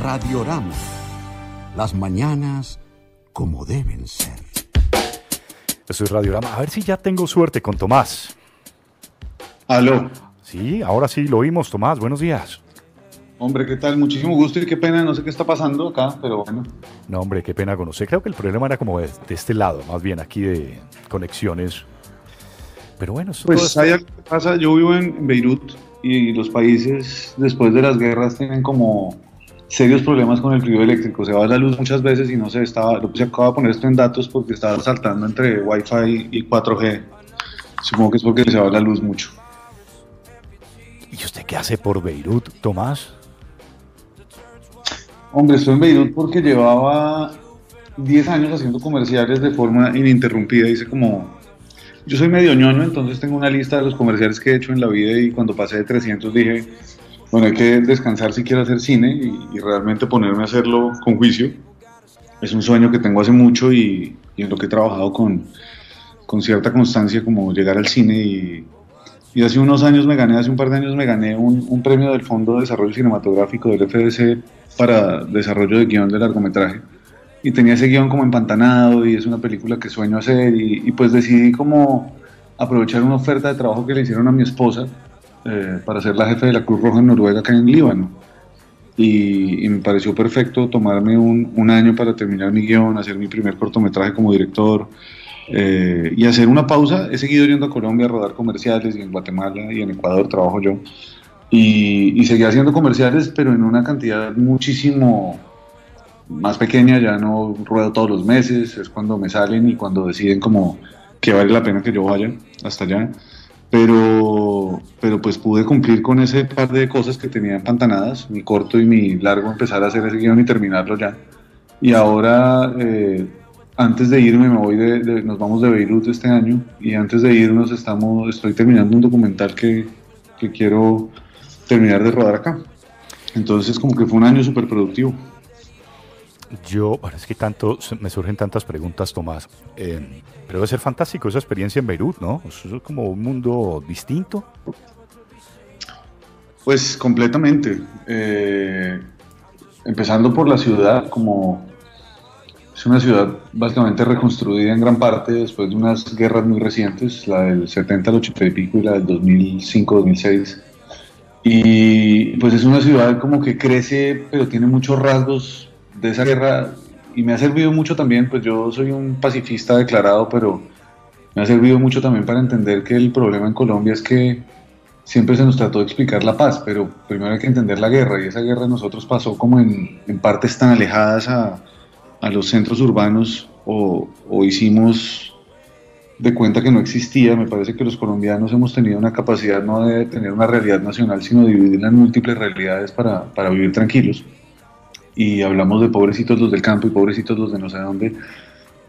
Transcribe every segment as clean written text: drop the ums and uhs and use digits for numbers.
Radiorama. Las mañanas como deben ser. Eso es Radiorama. A ver si ya tengo suerte con Tomás. Aló. Sí, ahora sí lo oímos, Tomás. Buenos días. Hombre, ¿qué tal? Muchísimo gusto y qué pena, no sé qué está pasando acá, pero bueno. No, hombre, qué pena conocer. Creo que el problema era como de este lado, más bien aquí de conexiones. Pero bueno, eso pues hay algo que pasa. Yo vivo en Beirut y los países después de las guerras tienen como serios problemas con el fluido eléctrico. Se va la luz muchas veces y no sé, se acaba de poner esto en datos porque estaba saltando entre Wi-Fi y 4G. Supongo que es porque se va la luz mucho. ¿Y usted qué hace por Beirut, Tomás? Hombre, estoy en Beirut porque llevaba 10 años haciendo comerciales de forma ininterrumpida. Yo soy medio ñoño, entonces tengo una lista de los comerciales que he hecho en la vida y cuando pasé de 300 dije, bueno, hay que descansar si quiero hacer cine y realmente ponerme a hacerlo con juicio. Es un sueño que tengo hace mucho y en lo que he trabajado con cierta constancia, como llegar al cine y hace un par de años me gané un premio del Fondo de Desarrollo Cinematográfico del FDC para desarrollo de guión de largometraje. Y tenía ese guión como empantanado y es una película que sueño hacer y pues decidí como aprovechar una oferta de trabajo que le hicieron a mi esposa para ser la jefe de la Cruz Roja en Noruega acá en Líbano. Y me pareció perfecto tomarme un año para terminar mi guión, hacer mi primer cortometraje como director y hacer una pausa. He seguido yendo a Colombia a rodar comerciales y en Guatemala y en Ecuador trabajo yo. Y seguí haciendo comerciales, pero en una cantidad muchísimo más pequeña. Ya no ruedo todos los meses, es cuando me salen y cuando deciden como que vale la pena que yo vaya hasta allá. Pero pues pude cumplir con ese par de cosas que tenía empantanadas, mi corto y mi largo, empezar a hacer ese guión y terminarlo ya. Y ahora, antes de irme, nos vamos de Beirut este año y antes de irnos estoy terminando un documental que quiero terminar de rodar acá. Entonces como que fue un año súper productivo. Bueno, es que me surgen tantas preguntas, Tomás, pero debe ser fantástico esa experiencia en Beirut, ¿no? Eso es como un mundo distinto. Pues completamente, empezando por la ciudad, como es una ciudad básicamente reconstruida en gran parte después de unas guerras muy recientes, la del 70 al 80 y pico y la del 2005-2006. Y pues es una ciudad como que crece, pero tiene muchos rasgos de esa guerra y me ha servido mucho también. Pues yo soy un pacifista declarado, pero me ha servido mucho también para entender que el problema en Colombia es que siempre se nos trató de explicar la paz, pero primero hay que entender la guerra, y esa guerra de nosotros pasó como en partes tan alejadas a los centros urbanos o hicimos de cuenta que no existía. Me parece que los colombianos hemos tenido una capacidad no de tener una realidad nacional, sino de dividirla en múltiples realidades para vivir tranquilos. Y hablamos de pobrecitos los del campo y pobrecitos los de no sé dónde,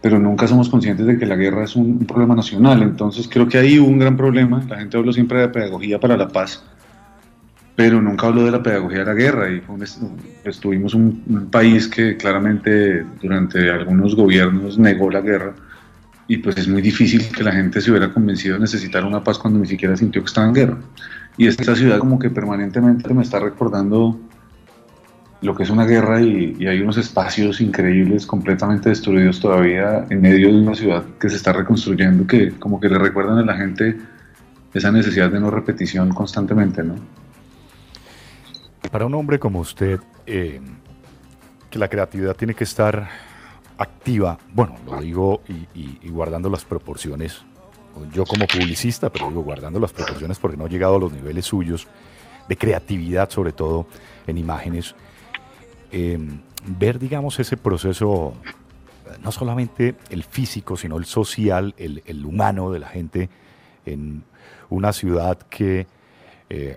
pero nunca somos conscientes de que la guerra es un problema nacional. Entonces creo que hay un gran problema. La gente habló siempre de pedagogía para la paz, pero nunca habló de la pedagogía de la guerra. Y tuvimos un país que claramente durante algunos gobiernos negó la guerra, y pues es muy difícil que la gente se hubiera convencido de necesitar una paz cuando ni siquiera sintió que estaba en guerra. Y esta ciudad como que permanentemente me está recordando lo que es una guerra, y hay unos espacios increíbles completamente destruidos todavía en medio de una ciudad que se está reconstruyendo, que como que le recuerdan a la gente esa necesidad de no repetición constantemente, ¿no? Para un hombre como usted, que la creatividad tiene que estar activa, bueno, lo digo y guardando las proporciones, yo como publicista, pero digo guardando las proporciones porque no he llegado a los niveles suyos de creatividad, sobre todo en imágenes. Ver, digamos, ese proceso, no solamente el físico, sino el social, el humano de la gente en una ciudad que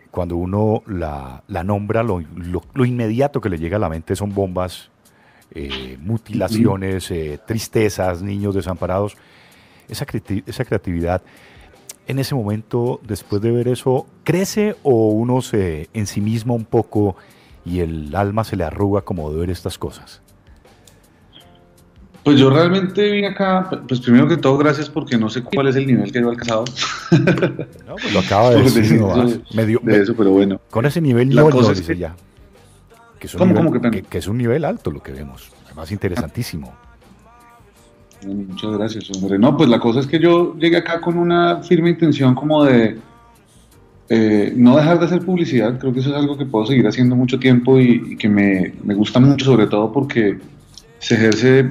cuando uno la nombra, lo inmediato que le llega a la mente son bombas, mutilaciones, tristezas, niños desamparados. Esa creatividad, en ese momento, después de ver eso, ¿crece o uno se ensimisma un poco y el alma se le arruga como de ver estas cosas? Pues yo realmente vine acá, pues primero que todo, gracias, porque no sé cuál es el nivel que yo he alcanzado. No, pues lo acaba de decir, de eso, pero bueno. Con ese nivel la no cosa dice es ya. es un ¿Cómo, nivel, cómo? Qué pena. que es un nivel alto lo que vemos. Además, interesantísimo. Muchas gracias, hombre. No, pues la cosa es que yo llegué acá con una firme intención como de no dejar de hacer publicidad. Creo que eso es algo que puedo seguir haciendo mucho tiempo y que me gusta mucho, sobre todo porque se ejerce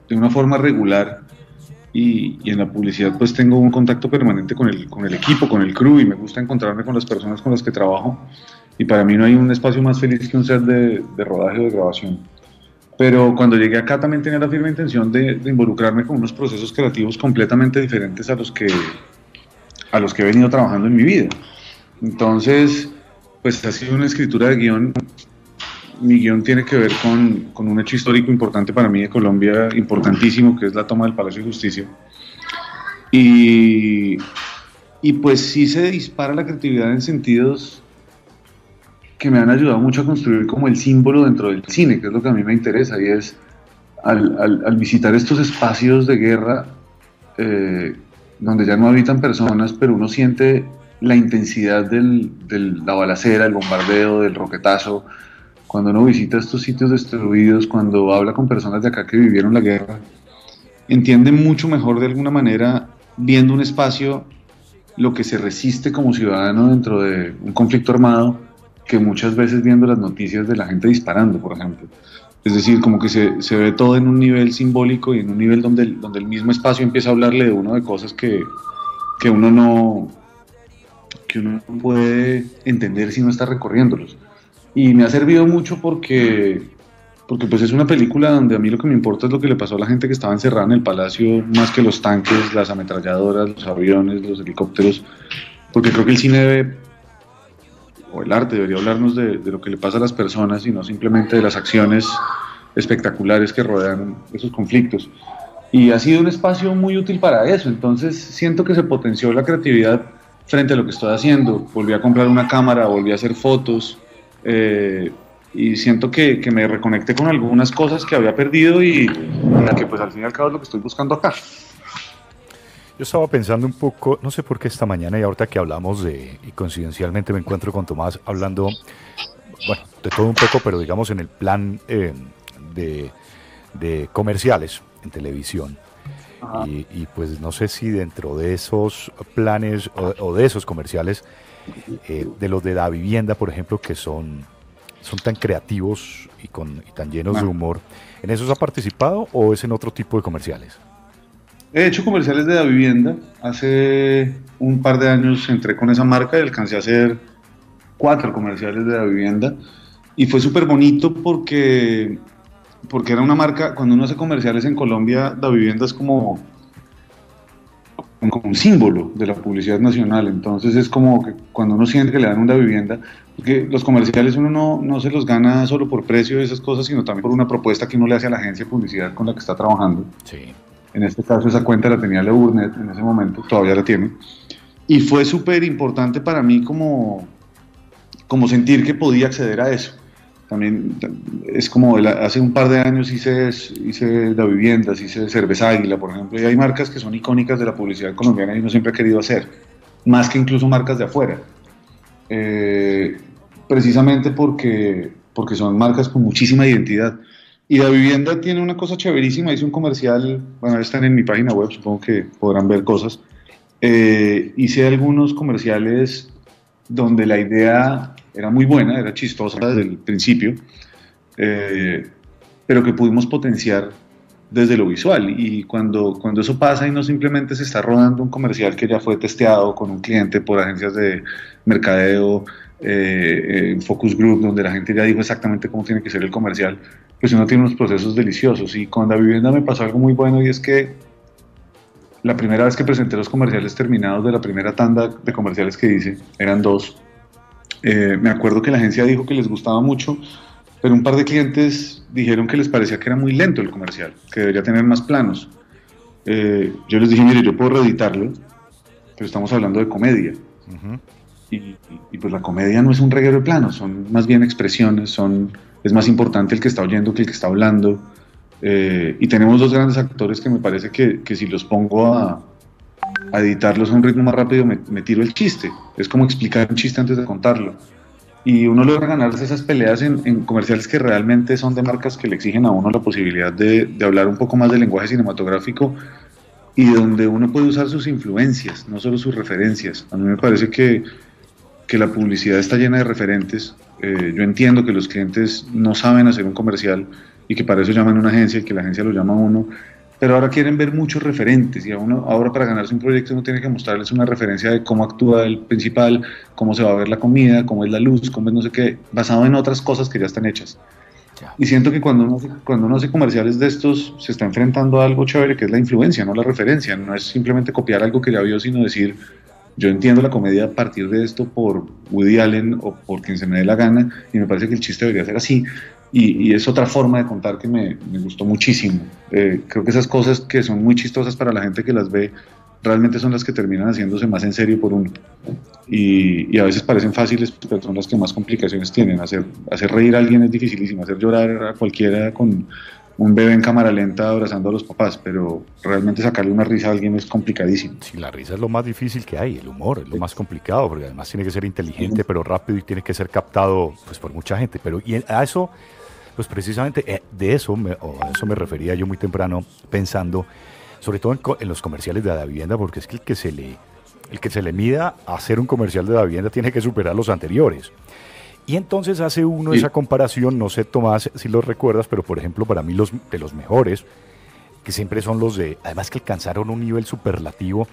de una forma regular y en la publicidad pues tengo un contacto permanente con el equipo, con el crew, y me gusta encontrarme con las personas con las que trabajo, y para mí no hay un espacio más feliz que un set de rodaje o de grabación. Pero cuando llegué acá también tenía la firme intención de involucrarme con unos procesos creativos completamente diferentes a los que he venido trabajando en mi vida. Entonces, pues ha sido una escritura de guión. Mi guión tiene que ver con un hecho histórico importante para mí de Colombia, importantísimo, que es la toma del Palacio de Justicia. Y, y pues sí se dispara la creatividad en sentidos que me han ayudado mucho a construir como el símbolo dentro del cine, que es lo que a mí me interesa, y es al visitar estos espacios de guerra, donde ya no habitan personas, pero uno siente la intensidad de la balacera, el bombardeo, del roquetazo. Cuando uno visita estos sitios destruidos, cuando habla con personas de acá que vivieron la guerra, entiende mucho mejor de alguna manera, viendo un espacio, lo que se resiste como ciudadano dentro de un conflicto armado, que muchas veces viendo las noticias de la gente disparando, por ejemplo. Es decir, como que se ve todo en un nivel simbólico y en un nivel donde el mismo espacio empieza a hablarle de uno de cosas que uno no puede entender si no está recorriéndolos. Y me ha servido mucho porque pues es una película donde a mí lo que me importa es lo que le pasó a la gente que estaba encerrada en el palacio, más que los tanques, las ametralladoras, los aviones, los helicópteros, porque creo que el cine debe, o el arte debería hablarnos de lo que le pasa a las personas y no simplemente de las acciones espectaculares que rodean esos conflictos. Y ha sido un espacio muy útil para eso. Entonces siento que se potenció la creatividad frente a lo que estoy haciendo. Volví a comprar una cámara, volví a hacer fotos, y siento que me reconecté con algunas cosas que había perdido y que pues al fin y al cabo es lo que estoy buscando acá. Yo estaba pensando un poco, no sé por qué esta mañana y ahorita que hablamos y coincidencialmente me encuentro con Tomás hablando, bueno, de todo un poco, pero digamos en el plan de comerciales en televisión. Y pues no sé si dentro de esos planes o de esos comerciales, de los de la vivienda, por ejemplo, que son tan creativos y tan llenos de humor, ¿en esos ha participado o es en otro tipo de comerciales? He hecho comerciales de la vivienda. Hace un par de años entré con esa marca y alcancé a hacer 4 comerciales de la vivienda. Y fue súper bonito porque era una marca. Cuando uno hace comerciales en Colombia, la vivienda es como un símbolo de la publicidad nacional. Entonces es como que cuando uno siente que le dan una vivienda, porque los comerciales uno no se los gana solo por precio de esas cosas, sino también por una propuesta que uno le hace a la agencia de publicidad con la que está trabajando. Sí. En este caso esa cuenta la tenía la Burnett en ese momento, todavía la tiene. Y fue súper importante para mí como sentir que podía acceder a eso. También es como hace un par de años hice La Vivienda, hice Cerveza Águila, por ejemplo, y hay marcas que son icónicas de la publicidad colombiana y uno siempre ha querido hacer, más que incluso marcas de afuera. Precisamente porque son marcas con muchísima identidad. Y La Vivienda tiene una cosa chéverísima. Hice un comercial, bueno, están en mi página web, supongo que podrán ver cosas. Hice algunos comerciales donde la idea era muy buena, era chistosa desde el principio, pero que pudimos potenciar desde lo visual. Y cuando eso pasa y no simplemente se está rodando un comercial que ya fue testeado con un cliente por agencias de mercadeo, focus group, donde la gente ya dijo exactamente cómo tiene que ser el comercial, pues uno tiene unos procesos deliciosos. Y con La Vivienda me pasó algo muy bueno, y es que la primera vez que presenté los comerciales terminados de la primera tanda de comerciales que hice, eran 2, me acuerdo que la agencia dijo que les gustaba mucho, pero un par de clientes dijeron que les parecía que era muy lento el comercial, que debería tener más planos. Yo les dije, mire, yo puedo reeditarlo, pero estamos hablando de comedia. Uh-huh. Y pues la comedia no es un reguero de planos, son más bien expresiones, es más importante el que está oyendo que el que está hablando. Y tenemos 2 grandes actores que me parece que si los pongo a editarlos a un ritmo más rápido me tiro el chiste. Es como explicar un chiste antes de contarlo. y uno logra ganarse esas peleas en comerciales que realmente son de marcas que le exigen a uno la posibilidad de hablar un poco más del lenguaje cinematográfico y donde uno puede usar sus influencias, no solo sus referencias. A mí me parece que la publicidad está llena de referentes. Yo entiendo que los clientes no saben hacer un comercial y que para eso llaman a una agencia y que la agencia lo llama a uno, pero ahora quieren ver muchos referentes y a uno, ahora para ganarse un proyecto uno tiene que mostrarles una referencia de cómo actúa el principal, cómo se va a ver la comida, cómo es la luz, cómo es no sé qué, basado en otras cosas que ya están hechas. Y siento que cuando uno hace comerciales de estos se está enfrentando a algo chévere que es la influencia, no la referencia, no es simplemente copiar algo que ya vio, sino decir, yo entiendo la comedia a partir de esto por Woody Allen o por quien se me dé la gana y me parece que el chiste debería ser así. Y es otra forma de contar que me gustó muchísimo. Creo que esas cosas que son muy chistosas para la gente que las ve, realmente son las que terminan haciéndose más en serio por uno. Y a veces parecen fáciles, pero son las que más complicaciones tienen. Hacer reír a alguien es dificilísimo, hacer llorar a cualquiera con un bebé en cámara lenta abrazando a los papás, pero realmente sacarle una risa a alguien es complicadísimo. Sí, la risa es lo más difícil que hay, el humor es lo más complicado, porque además tiene que ser inteligente, pero rápido, y tiene que ser captado pues por mucha gente. Pero y a eso, pues precisamente a eso me refería yo muy temprano, pensando, sobre todo en los comerciales de la vivienda, porque es que el que se le mida a hacer un comercial de la vivienda tiene que superar los anteriores. Y entonces hace uno esa comparación, no sé, Tomás, si lo recuerdas, pero por ejemplo, para mí de los mejores, que siempre son los además que alcanzaron un nivel superlativo,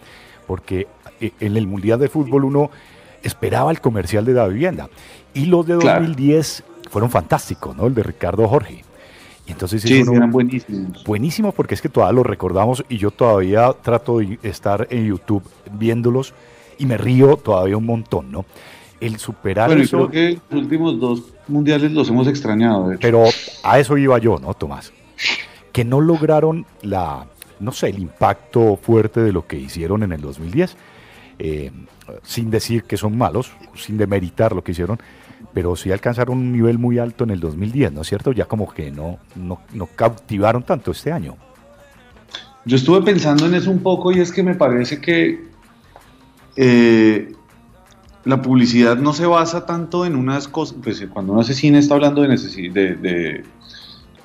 porque en el Mundial de Fútbol uno esperaba el comercial de la vivienda, y los de 2010 fueron fantásticos, ¿no? El de Ricardo Jorge. Y entonces sí, eran buenísimos. Buenísimos, porque es que todavía los recordamos, y yo todavía trato de estar en YouTube viéndolos, y me río todavía un montón, ¿no? El superar eso. Creo que los últimos 2 mundiales los hemos extrañado, de hecho. Pero a eso iba yo, ¿no, Tomás? Que no lograron el impacto fuerte de lo que hicieron en el 2010, sin decir que son malos, sin demeritar lo que hicieron, pero sí alcanzaron un nivel muy alto en el 2010, ¿no es cierto? Ya como que no cautivaron tanto este año. Yo estuve pensando en eso un poco, y es que me parece que la publicidad no se basa tanto en unas cosas, pues cuando uno hace cine está hablando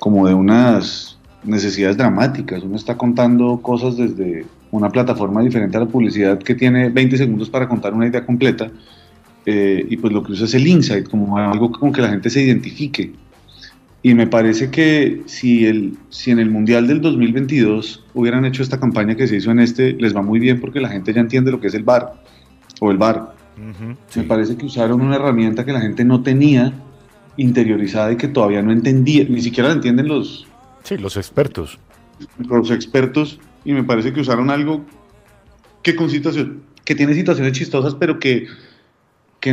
como de unas necesidades dramáticas, uno está contando cosas desde una plataforma diferente a la publicidad que tiene 20 segundos para contar una idea completa, y pues lo que usa es el insight, como algo como que la gente se identifique. Y me parece que si en el Mundial del 2022 hubieran hecho esta campaña que se hizo les va muy bien, porque la gente ya entiende lo que es el bar o el bar. Sí. Me parece que usaron una herramienta que la gente no tenía interiorizada y que todavía no entendía, ni siquiera la entienden los expertos. Los expertos, y me parece que usaron algo que tiene situaciones chistosas, pero que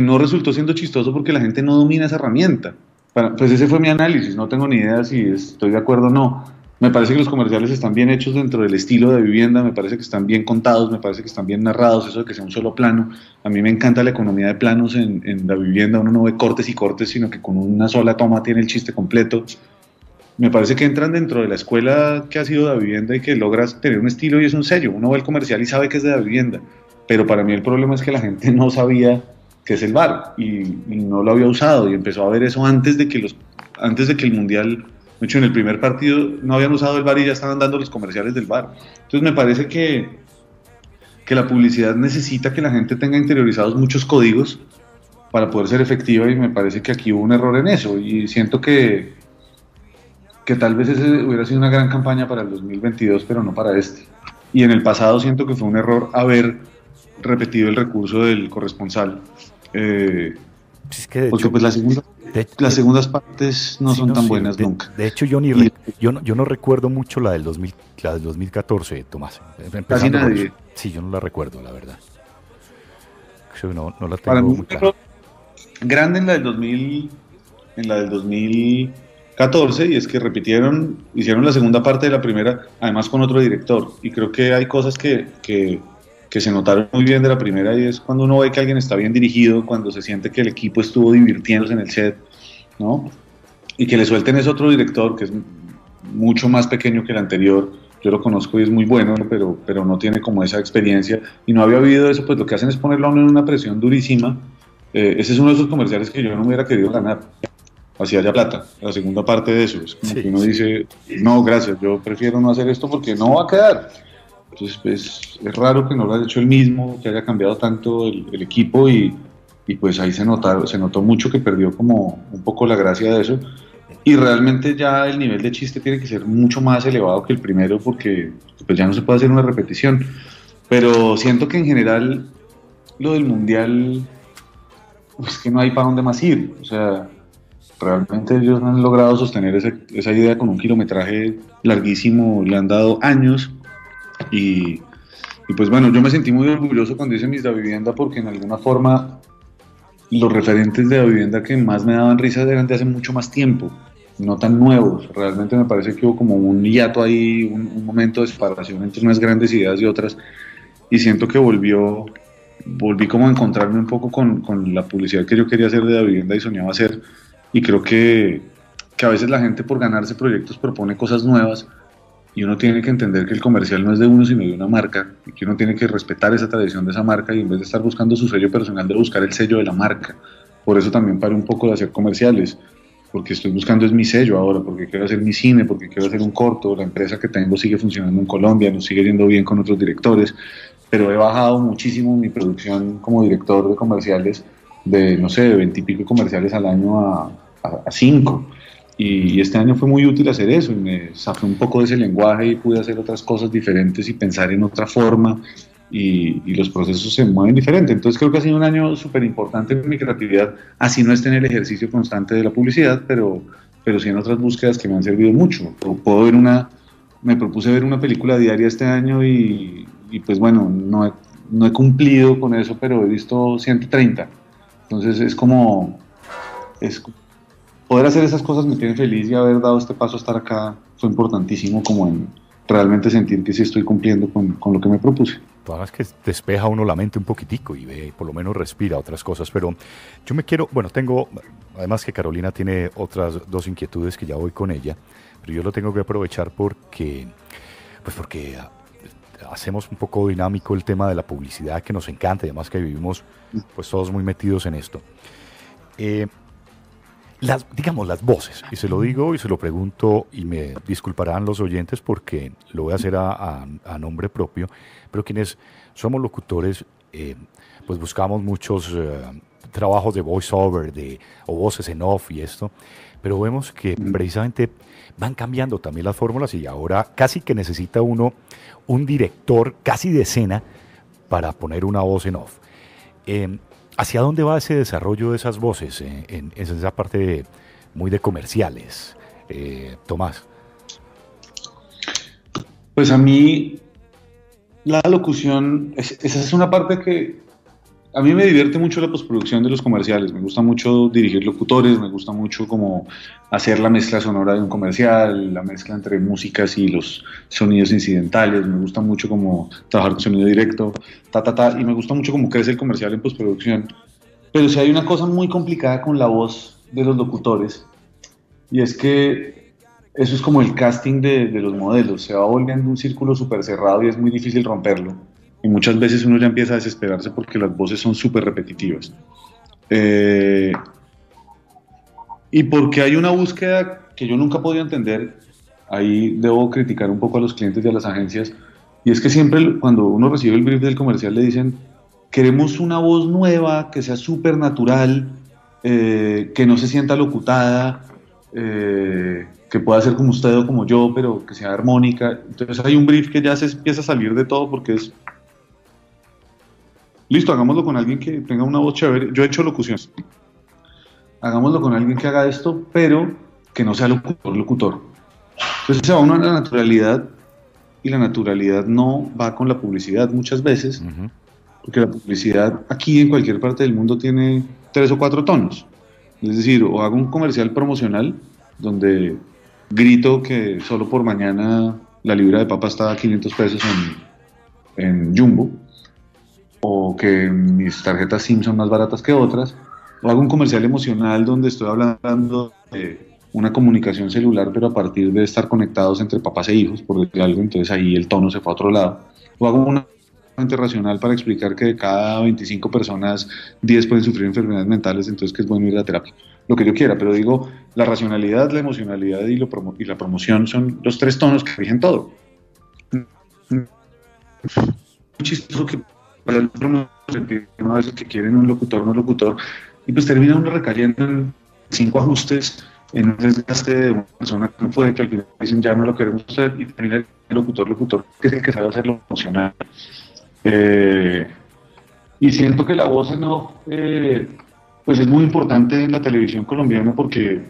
no resultó siendo chistoso porque la gente no domina esa herramienta. Pues ese fue mi análisis, no tengo ni idea si estoy de acuerdo o no. Me parece que los comerciales están bien hechos dentro del estilo de vivienda, me parece que están bien contados, me parece que están bien narrados, eso de que sea un solo plano. A mí me encanta la economía de planos en la vivienda, uno no ve cortes y cortes, sino que con una sola toma tiene el chiste completo. Me parece que entran dentro de la escuela que ha sido la vivienda y que logras tener un estilo y es un sello. Uno ve el comercial y sabe que es de la vivienda, pero para mí el problema es que la gente no sabía qué es el bar y no lo había usado, y empezó a ver eso antes de que el Mundial. De hecho, en el primer partido no habían usado el bar y ya estaban dando los comerciales del bar. Entonces me parece que la publicidad necesita que la gente tenga interiorizados muchos códigos para poder ser efectiva, y me parece que aquí hubo un error en eso, y siento que tal vez ese hubiera sido una gran campaña para el 2022, pero no para este. Y en el pasado siento que fue un error haber repetido el recurso del corresponsal. Porque pues las segundas partes no son tan buenas nunca. De hecho, yo no recuerdo mucho la del 2014, Tomás. Casi nadie. Sí, yo no la recuerdo, la verdad. No la tengo para mí muy clara. Grande en la del 2014, y es que hicieron la segunda parte de la primera, además con otro director, y creo que hay cosas que se notaron muy bien de la primera, y es cuando uno ve que alguien está bien dirigido, cuando se siente que el equipo estuvo divirtiéndose en el set, ¿no? Y que le suelten ese otro director que es mucho más pequeño que el anterior. Yo lo conozco y es muy bueno, pero no tiene como esa experiencia, y no había habido eso. Pues lo que hacen es ponerlo a uno en una presión durísima, Ese es uno de esos comerciales que yo no me hubiera querido ganar. Hacía ya plata, la segunda parte de eso. Es como Sí, que uno sí. dice, no, gracias, yo prefiero no hacer esto porque no va a quedar. Entonces, pues, es raro que no lo haya hecho el mismo, que haya cambiado tanto el equipo y pues ahí se notó mucho que perdió como un poco la gracia de eso. Y realmente ya el nivel de chiste tiene que ser mucho más elevado que el primero porque pues ya no se puede hacer una repetición. Pero siento que en general lo del mundial es que no hay para dónde más ir. O sea, realmente ellos han logrado sostener esa idea con un kilometraje larguísimo, le han dado años y, y pues bueno, yo me sentí muy orgulloso cuando hice Mis da Vivienda porque en alguna forma los referentes de la vivienda que más me daban risa eran de hace mucho más tiempo, no tan nuevos. Realmente me parece que hubo como un hiato ahí, un momento de separación entre unas grandes ideas y otras, y siento que volví como a encontrarme un poco con la publicidad que yo quería hacer de la vivienda y soñaba hacer, y creo que a veces la gente por ganarse proyectos propone cosas nuevas y uno tiene que entender que el comercial no es de uno sino de una marca y que uno tiene que respetar esa tradición de esa marca y en vez de estar buscando su sello personal, de buscar el sello de la marca. Por eso también paré un poco de hacer comerciales, porque estoy buscando es mi sello ahora, porque quiero hacer mi cine, porque quiero hacer un corto, la empresa que tengo sigue funcionando en Colombia, nos sigue yendo bien con otros directores, pero he bajado muchísimo mi producción como director de comerciales de, no sé, de 20 y pico comerciales al año a 5. Y este año fue muy útil hacer eso, y me zafé un poco de ese lenguaje y pude hacer otras cosas diferentes y pensar en otra forma, y los procesos se mueven diferente. Entonces creo que ha sido un año súper importante en mi creatividad, así no esté en el ejercicio constante de la publicidad, pero sí en otras búsquedas que me han servido mucho. Puedo ver me propuse ver una película diaria este año y pues bueno, no he cumplido con eso, pero he visto 130. Entonces es como, es, poder hacer esas cosas me tiene feliz, y haber dado este paso a estar acá fue importantísimo como en realmente sentir que sí estoy cumpliendo con lo que me propuse. Todas que despeja uno la mente un poquitico y ve, por lo menos respira otras cosas. Pero yo me quiero, bueno, tengo, además que Carolina tiene otras dos inquietudes que ya voy con ella, pero yo lo tengo que aprovechar porque hacemos un poco dinámico el tema de la publicidad que nos encanta, y además que vivimos pues todos muy metidos en esto. Eh, digamos, las voces, y se lo digo y se lo pregunto, y me disculparán los oyentes porque lo voy a hacer a nombre propio, pero quienes somos locutores, pues buscamos muchos trabajos de voiceover o voces en off y esto, pero vemos que precisamente van cambiando también las fórmulas y ahora casi que necesita uno un director casi de escena para poner una voz en off. ¿Hacia dónde va ese desarrollo de esas voces en esa parte muy de comerciales, Tomás? Pues a mí la locución, esa es una parte que a mí me divierte mucho, la postproducción de los comerciales. Me gusta mucho dirigir locutores, me gusta mucho como hacer la mezcla sonora de un comercial, la mezcla entre músicas y los sonidos incidentales. Me gusta mucho como trabajar con sonido directo, y me gusta mucho cómo crece el comercial en postproducción. Pero sí hay una cosa muy complicada con la voz de los locutores, y es que eso es como el casting de los modelos. Se va volviendo un círculo súper cerrado y es muy difícil romperlo. Y muchas veces uno ya empieza a desesperarse porque las voces son súper repetitivas. Y porque hay una búsqueda que yo nunca he podido entender, ahí debo criticar un poco a los clientes y a las agencias, y es que siempre cuando uno recibe el brief del comercial le dicen, queremos una voz nueva, que sea súper natural, que no se sienta locutada, que pueda ser como usted o como yo, pero que sea armónica. Entonces hay un brief que ya se empieza a salir de todo porque es, listo, hagámoslo con alguien que tenga una voz chévere. Yo he hecho locuciones. Hagámoslo con alguien que haga esto, pero que no sea locutor. Entonces se va uno a la naturalidad, y la naturalidad no va con la publicidad muchas veces, porque la publicidad aquí en cualquier parte del mundo tiene 3 o 4 tonos. Es decir, o hago un comercial promocional donde grito que solo por mañana la libra de papa está a 500 pesos en Jumbo, o que mis tarjetas SIM son más baratas que otras, o hago un comercial emocional donde estoy hablando de una comunicación celular, pero a partir de estar conectados entre papás e hijos, por decir algo, entonces ahí el tono se fue a otro lado, o hago una supremamente racional para explicar que de cada 25 personas, 10 pueden sufrir enfermedades mentales, entonces que es bueno ir a terapia, lo que yo quiera, pero digo, la racionalidad, la emocionalidad y la promoción son los 3 tonos que rigen todo. Muy chistoso que para el a veces que quieren un locutor, y pues termina uno recayendo en 5 ajustes, en un desgaste de una persona que no puede, que al final dicen ya no lo queremos hacer, y termina el locutor, que es el que sabe hacerlo emocional. Y siento que la voz en off, pues es muy importante en la televisión colombiana porque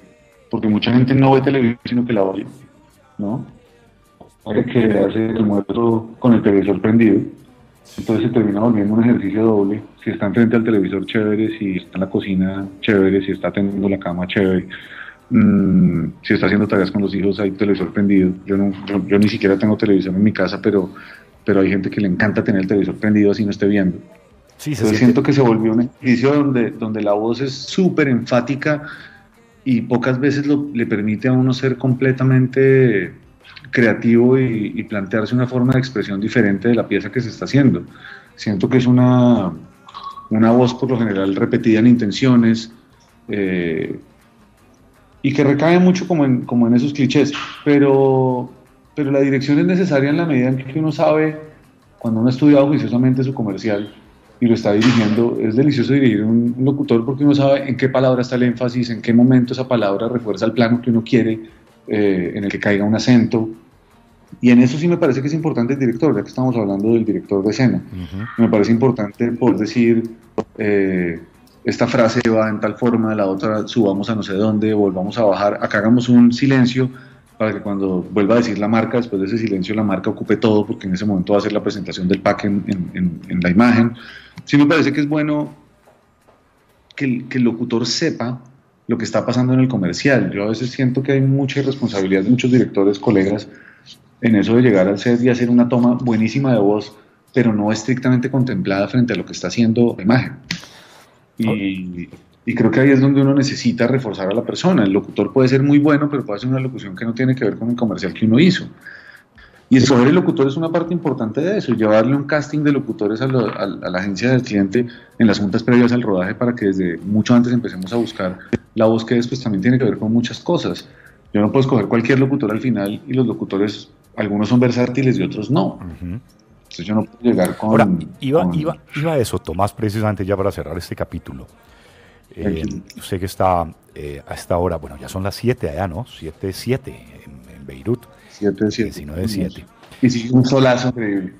mucha gente no ve televisión, sino que la oye, ¿no? Hay que hace el almuerzo con el televisor prendido, entonces se termina volviendo un ejercicio doble. Si está enfrente al televisor, chévere; si está en la cocina, chévere; si está tendiendo la cama, chévere; si está haciendo tareas con los hijos, hay televisor prendido. Yo ni siquiera tengo televisión en mi casa, pero hay gente que le encanta tener el televisor prendido así no esté viendo. Sí, Entonces siento que se volvió un ejercicio donde la voz es súper enfática y pocas veces le permite a uno ser completamente creativo y plantearse una forma de expresión diferente de la pieza que se está haciendo. Siento que es una voz por lo general repetida en intenciones, y que recae mucho como en esos clichés, pero la dirección es necesaria en la medida en que uno sabe, cuando uno ha estudiado juiciosamente su comercial y lo está dirigiendo. Es delicioso dirigir un locutor porque uno sabe en qué palabra está el énfasis, en qué momento esa palabra refuerza el plano que uno quiere, en el que caiga un acento. Y en eso sí me parece que es importante el director, ya que estamos hablando del director de escena. Me parece importante poder decir, esta frase va en tal forma, la otra subamos a no sé dónde, volvamos a bajar, acá hagamos un silencio para que cuando vuelva a decir la marca, después de ese silencio la marca ocupe todo, porque en ese momento va a ser la presentación del pack en la imagen. Sí me parece que es bueno que el locutor sepa lo que está pasando en el comercial. Yo a veces siento que hay mucha irresponsabilidad de muchos directores, colegas, en eso de llegar al set y hacer una toma buenísima de voz, pero no estrictamente contemplada frente a lo que está haciendo la imagen. Y creo que ahí es donde uno necesita reforzar a la persona. El locutor puede ser muy bueno, pero puede hacer una locución que no tiene que ver con el comercial que uno hizo. Y escoger el locutor es una parte importante de eso, llevarle un casting de locutores a la agencia del cliente en las juntas previas al rodaje para que desde mucho antes empecemos a buscar la voz que después también tiene que ver con muchas cosas. Yo no puedo escoger cualquier locutor al final, y los locutores, algunos son versátiles y otros no. Entonces yo no puedo llegar con... Ahora, iba a eso, Tomás, precisamente ya para cerrar este capítulo. Usted que está a esta hora, bueno, ya son las 7 allá, ¿no? 7:07 en Beirut. 19:07. Y sí, un solazo increíble.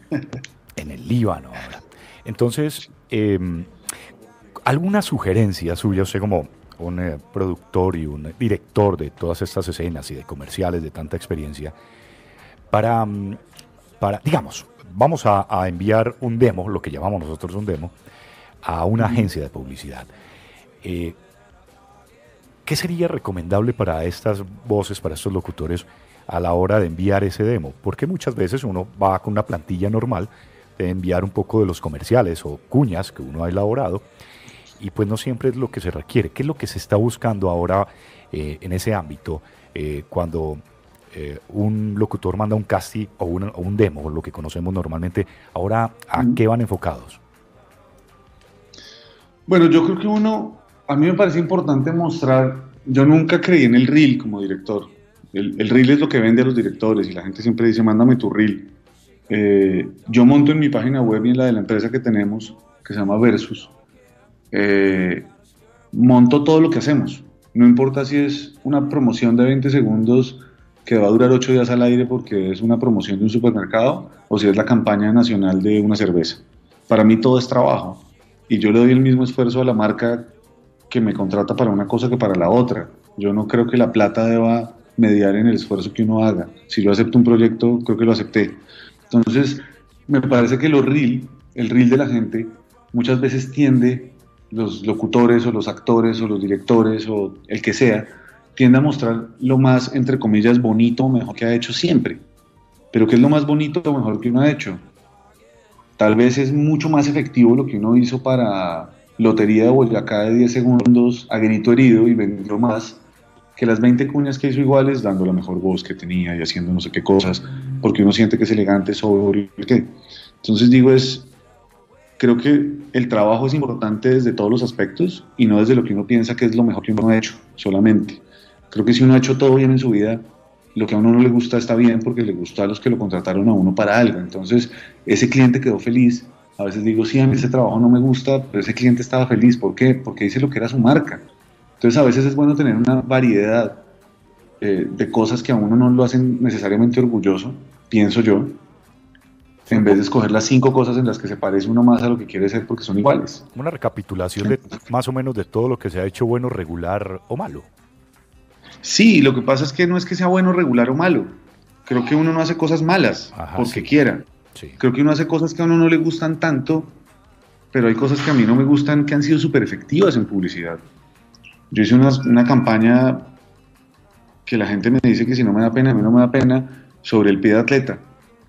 En el Líbano ahora. Entonces, ¿alguna sugerencia suya, usted como un productor y un director de todas estas escenas y de comerciales de tanta experiencia, para digamos, vamos a enviar un demo, lo que llamamos nosotros un demo, a una agencia de publicidad? ¿Qué sería recomendable para estas voces, para estos locutores, a la hora de enviar ese demo? Porque muchas veces uno va con una plantilla normal de enviar un poco de los comerciales o cuñas que uno ha elaborado, y pues no siempre es lo que se requiere. ¿Qué es lo que se está buscando ahora en ese ámbito cuando un locutor manda un casting o un demo, lo que conocemos normalmente? Ahora, ¿a qué van enfocados? Bueno, yo creo que a mí me parece importante mostrar, yo nunca creí en el reel como director. El reel es lo que vende a los directores y la gente siempre dice, mándame tu reel. Yo monto en mi página web y en la de la empresa que tenemos, que se llama Versus, monto todo lo que hacemos. No importa si es una promoción de 20 segundos que va a durar 8 días al aire porque es una promoción de un supermercado, o si es la campaña nacional de una cerveza. Para mí todo es trabajo, y yo le doy el mismo esfuerzo a la marca que me contrata para una cosa que para la otra. Yo no creo que la plata deba mediar en el esfuerzo que uno haga. Si yo acepto un proyecto, creo que lo acepté. Entonces, me parece que el reel de la gente, muchas veces tiende, los locutores o los actores o los directores o el que sea, tiende a mostrar lo más, entre comillas, bonito o mejor que ha hecho siempre. Pero ¿qué es lo más bonito o mejor que uno ha hecho? Tal vez es mucho más efectivo lo que uno hizo para Lotería de Boyacá de 10 segundos a grito herido y vendió más que las 20 cuñas que hizo iguales, dando la mejor voz que tenía y haciendo no sé qué cosas, porque uno siente que es elegante, sobrio, ¿qué? Entonces digo, es creo que el trabajo es importante desde todos los aspectos y no desde lo que uno piensa que es lo mejor que uno ha hecho solamente. Creo que si uno ha hecho todo bien en su vida, lo que a uno no le gusta está bien porque le gustó a los que lo contrataron a uno para algo. Entonces, ese cliente quedó feliz. A veces digo, sí, a mí ese trabajo no me gusta, pero ese cliente estaba feliz. ¿Por qué? Porque dice lo que era su marca. Entonces, a veces es bueno tener una variedad de cosas que a uno no lo hacen necesariamente orgulloso, pienso yo, en vez de escoger las 5 cosas en las que se parece uno más a lo que quiere ser porque son iguales. Una recapitulación de más o menos de todo lo que se ha hecho bueno, regular o malo. Sí, lo que pasa es que no es que sea bueno, regular o malo. Creo que uno no hace cosas malas porque quiera. Sí. Creo que uno hace cosas que a uno no le gustan tanto, pero hay cosas que a mí no me gustan que han sido súper efectivas en publicidad. Yo hice una campaña que la gente me dice que si no me da pena, a mí no me da pena, sobre el pie de atleta.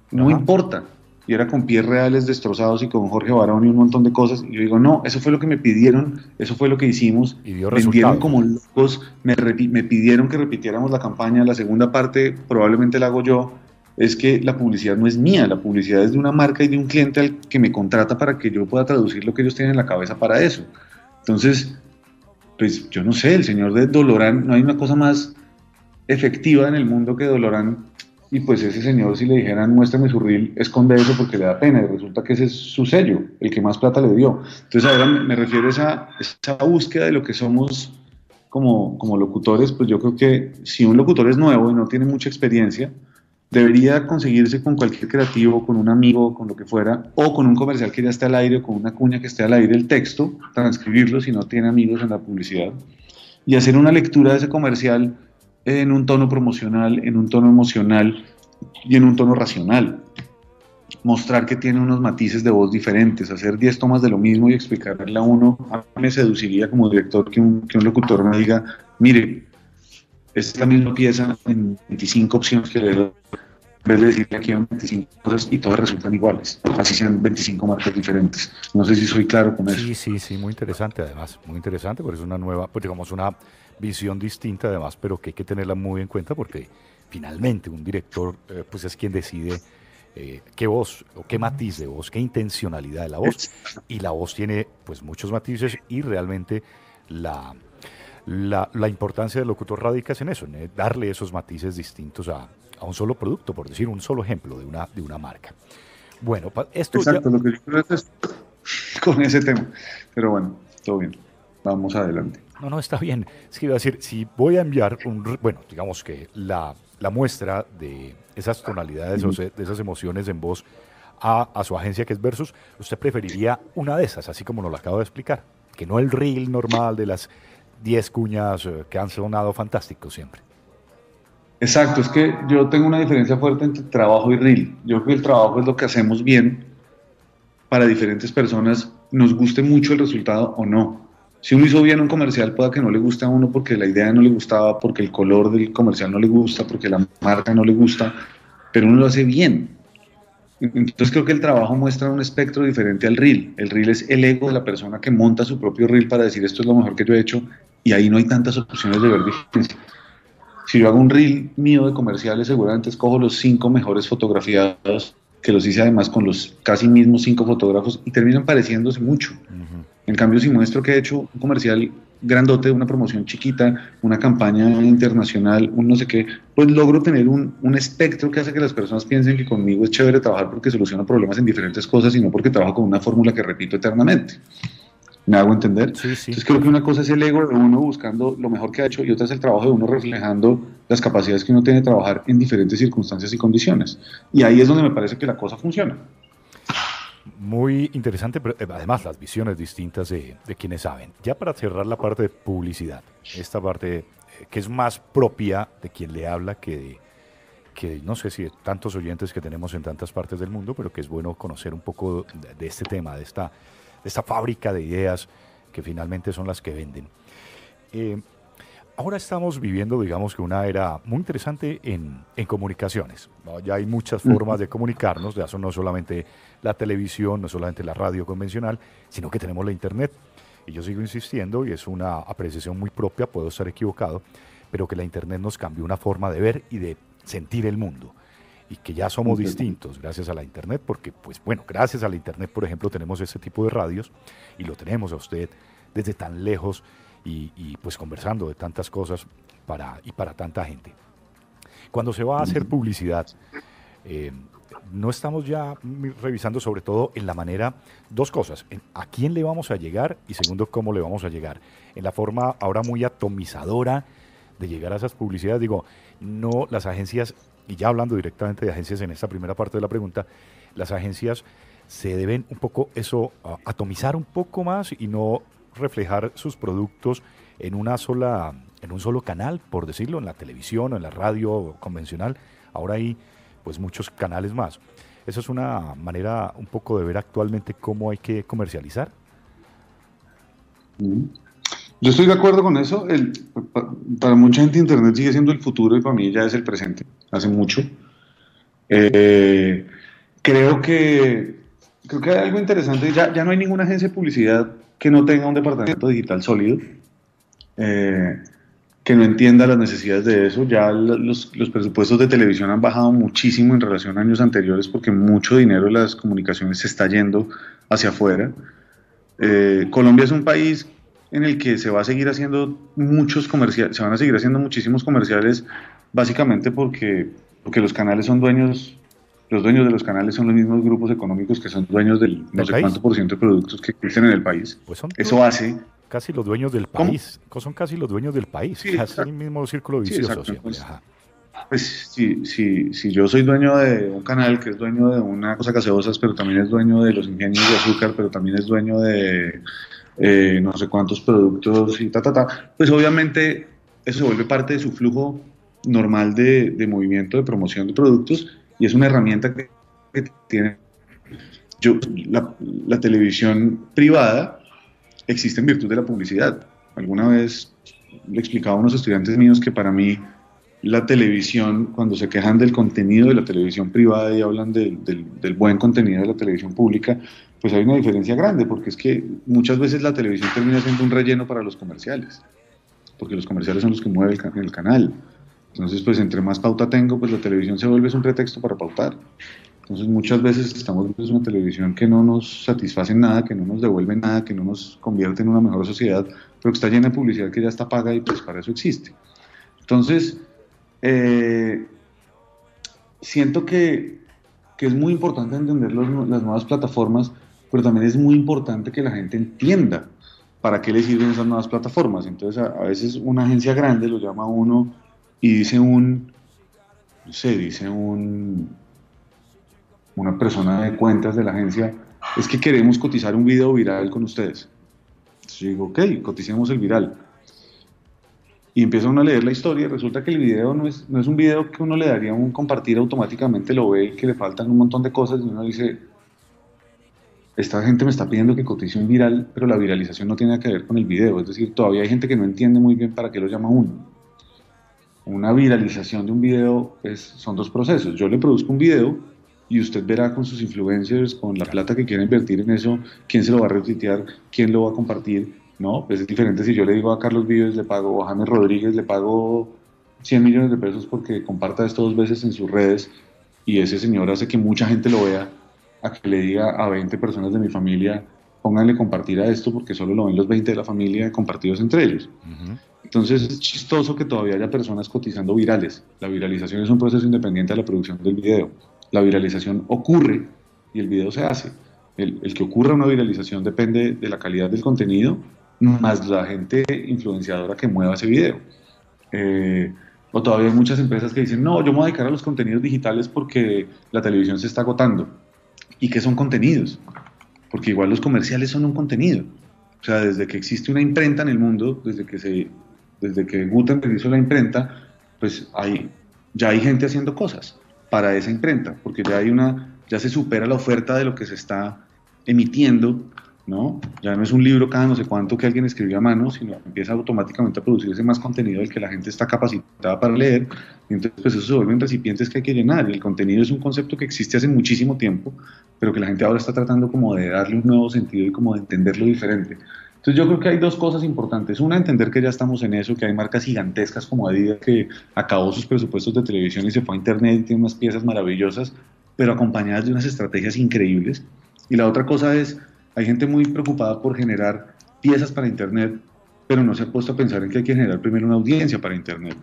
No importa. Y era con pies reales destrozados y con Jorge Barón y un montón de cosas. Y yo digo, no, eso fue lo que me pidieron, eso fue lo que hicimos. Y dio Vendieron resultado. como locos, me pidieron que repitiéramos la campaña. La segunda parte probablemente la hago yo. Es que la publicidad no es mía, la publicidad es de una marca y de un cliente al que me contrata para que yo pueda traducir lo que ellos tienen en la cabeza para eso. Entonces, pues yo no sé, el señor de Dolorán, no hay una cosa más efectiva en el mundo que Dolorán. Y pues ese señor, si le dijeran muéstrame su reel, esconde eso porque le da pena, y resulta que ese es su sello, el que más plata le dio. Entonces ahora me refiero a esa búsqueda de lo que somos como locutores. Pues yo creo que si un locutor es nuevo y no tiene mucha experiencia, debería conseguirse con cualquier creativo, con un amigo, con lo que fuera, o con un comercial que ya esté al aire, o con una cuña que esté al aire, el texto, transcribirlo si no tiene amigos en la publicidad, y hacer una lectura de ese comercial en un tono promocional, en un tono emocional y en un tono racional. Mostrar que tiene unos matices de voz diferentes, hacer 10 tomas de lo mismo y explicarle a uno. A mí me seduciría como director que un locutor me diga, mire, es la misma pieza en 25 opciones que le doy, en vez de decirle aquí hay 25 cosas y todas resultan iguales, así sean 25 marcas diferentes. No sé si soy claro con eso. Sí, muy interesante además, muy interesante, porque es una nueva, pues digamos, una visión distinta además, pero que hay que tenerla muy en cuenta porque finalmente un director pues es quien decide qué voz o qué matiz de voz, qué intencionalidad de la voz, y la voz tiene pues muchos matices y realmente la importancia del locutor radica en eso, en darle esos matices distintos a un solo producto, por decir un solo ejemplo de una marca. Bueno, esto exacto, ya... lo que yo creo es con ese tema. Pero bueno, todo bien. Vamos adelante. No, está bien. Es que iba a decir, si voy a enviar bueno, digamos que la muestra de esas tonalidades o de esas emociones en voz a su agencia que es Versus, usted preferiría una de esas, así como nos lo acabo de explicar, que no el reel normal de las 10 cuñas que han sonado fantásticos siempre. Exacto, es que yo tengo una diferencia fuerte entre trabajo y reel. Yo creo que el trabajo es lo que hacemos bien para diferentes personas, nos guste mucho el resultado o no. Si uno hizo bien un comercial, pueda que no le guste a uno porque la idea no le gustaba, porque el color del comercial no le gusta, porque la marca no le gusta, pero uno lo hace bien. Entonces creo que el trabajo muestra un espectro diferente al reel. El reel es el ego de la persona que monta su propio reel para decir esto es lo mejor que yo he hecho, y ahí no hay tantas opciones de ver diferencia. Si yo hago un reel mío de comerciales, seguramente escojo los 5 mejores fotografiados, que los hice además con los casi mismos 5 fotógrafos, y terminan pareciéndose mucho. En cambio, si muestro que he hecho un comercial grandote, una promoción chiquita, una campaña internacional, un no sé qué, pues logro tener un espectro que hace que las personas piensen que conmigo es chévere trabajar porque soluciona problemas en diferentes cosas y no porque trabajo con una fórmula que repito eternamente. ¿Me hago entender? Sí. Entonces creo que una cosa es el ego de uno buscando lo mejor que ha hecho y otra es el trabajo de uno reflejando las capacidades que uno tiene de trabajar en diferentes circunstancias y condiciones. Y ahí es donde me parece que la cosa funciona. Muy interesante, pero además las visiones distintas de quienes saben. Ya para cerrar la parte de publicidad, esta parte que es más propia de quien le habla que no sé si de tantos oyentes que tenemos en tantas partes del mundo, pero que es bueno conocer un poco de este tema, de esta fábrica de ideas que finalmente son las que venden. Ahora estamos viviendo, digamos que una era muy interesante en comunicaciones, ¿no? Ya hay muchas formas de comunicarnos, ya son no solamente la televisión, no solamente la radio convencional, sino que tenemos la internet. Y yo sigo insistiendo, y es una apreciación muy propia, puedo estar equivocado, pero que la internet nos cambió una forma de ver y de sentir el mundo. y que ya somos distintos gracias a la Internet, porque, pues bueno, gracias a la Internet, por ejemplo, tenemos este tipo de radios y lo tenemos a usted desde tan lejos y pues conversando de tantas cosas para tanta gente. Cuando se va a hacer publicidad, no estamos ya revisando sobre todo en la manera, dos cosas, a quién le vamos a llegar y segundo, cómo le vamos a llegar. En la forma ahora muy atomizadora de llegar a esas publicidades, digo, no las agencias, y ya hablando directamente de agencias en esta primera parte de la pregunta, las agencias se deben un poco atomizar un poco más y no reflejar sus productos en un solo canal, por decirlo, en la televisión o en la radio convencional. Ahora hay pues muchos canales más. Esa es una manera un poco de ver actualmente cómo hay que comercializar. Yo estoy de acuerdo con eso. Para mucha gente Internet sigue siendo el futuro y para mí ya es el presente, hace mucho. Creo que hay algo interesante. Ya no hay ninguna agencia de publicidad que no tenga un departamento digital sólido, que no entienda las necesidades de eso. Ya los presupuestos de televisión han bajado muchísimo en relación a años anteriores porque mucho dinero de las comunicaciones se está yendo hacia afuera. Colombia es un país en el que se va a seguir haciendo muchos comerciales, se van a seguir haciendo muchísimos comerciales, básicamente porque los canales son dueños, los dueños de los canales son los mismos grupos económicos que son dueños del no sé cuánto por ciento de productos que existen en el país. Pues eso hace... Casi los dueños del país, son casi los dueños del país, sí, es el mismo círculo vicioso siempre. Pues si yo soy dueño de un canal que es dueño de una cosa gaseosas, pero también es dueño de los ingenios de azúcar, pero también es dueño de no sé cuántos productos y pues obviamente eso se vuelve parte de su flujo normal de movimiento, de promoción de productos, y es una herramienta que tiene la televisión privada existe en virtud de la publicidad. Alguna vez le explicaba a unos estudiantes míos que para mí la televisión, cuando se quejan del contenido de la televisión privada y hablan del buen contenido de la televisión pública, pues hay una diferencia grande, porque es que muchas veces la televisión termina siendo un relleno para los comerciales, porque los comerciales son los que mueven el canal. Entonces, pues entre más pauta tengo, pues la televisión se vuelve un pretexto para pautar. Entonces muchas veces estamos viendo una televisión que no nos satisface en nada, que no nos devuelve nada, que no nos convierte en una mejor sociedad, pero que está llena de publicidad que ya está paga y pues para eso existe. Entonces, siento que es muy importante entender las nuevas plataformas, pero también es muy importante que la gente entienda para qué le sirven esas nuevas plataformas. Entonces a veces una agencia grande lo llama a uno y dice una persona de cuentas de la agencia, es que queremos cotizar un video viral con ustedes. Entonces yo digo, ok, coticemos el viral. Y empieza uno a leer la historia y resulta que el video no es un video que uno le daría un compartir automáticamente, lo ve y que le faltan un montón de cosas y uno dice, esta gente me está pidiendo que cotice un viral, pero la viralización no tiene nada que ver con el video. Es decir, todavía hay gente que no entiende muy bien para qué lo llama uno. Una viralización de un video son dos procesos. Yo le produzco un video y usted verá con sus influencers, con la plata que quiera invertir en eso, quién se lo va a retuitear, quién lo va a compartir, ¿no? Pues es diferente si yo le digo a Carlos Vives, le pago, o a James Rodríguez, le pago 100 millones de pesos porque comparta esto 2 veces en sus redes y ese señor hace que mucha gente lo vea, a que le diga a 20 personas de mi familia, pónganle compartir a esto porque solo lo ven los 20 de la familia compartidos entre ellos. Entonces es chistoso que todavía haya personas cotizando virales. La viralización es un proceso independiente de la producción del video. La viralización ocurre y el video se hace. El que ocurra una viralización depende de la calidad del contenido más la gente influenciadora que mueva ese video. O todavía hay muchas empresas que dicen, no, yo me voy a dedicar a los contenidos digitales porque la televisión se está agotando. ¿Y qué son contenidos? Porque igual los comerciales son un contenido. O sea, desde que existe una imprenta en el mundo, desde que Gutenberg hizo la imprenta, pues ya hay gente haciendo cosas para esa imprenta, porque ya se supera la oferta de lo que se está emitiendo, ¿no? Ya no es un libro cada no sé cuánto que alguien escribió a mano, sino empieza automáticamente a producirse más contenido del que la gente está capacitada para leer, y entonces pues eso se vuelven recipientes que hay que llenar, y el contenido es un concepto que existe hace muchísimo tiempo, pero que la gente ahora está tratando como de darle un nuevo sentido y como de entenderlo diferente. Entonces yo creo que hay dos cosas importantes. Una, entender que ya estamos en eso, que hay marcas gigantescas como Adidas que acabó sus presupuestos de televisión y se fue a Internet y tiene unas piezas maravillosas, pero acompañadas de unas estrategias increíbles. Y la otra cosa es, hay gente muy preocupada por generar piezas para Internet, pero no se ha puesto a pensar en que hay que generar primero una audiencia para Internet.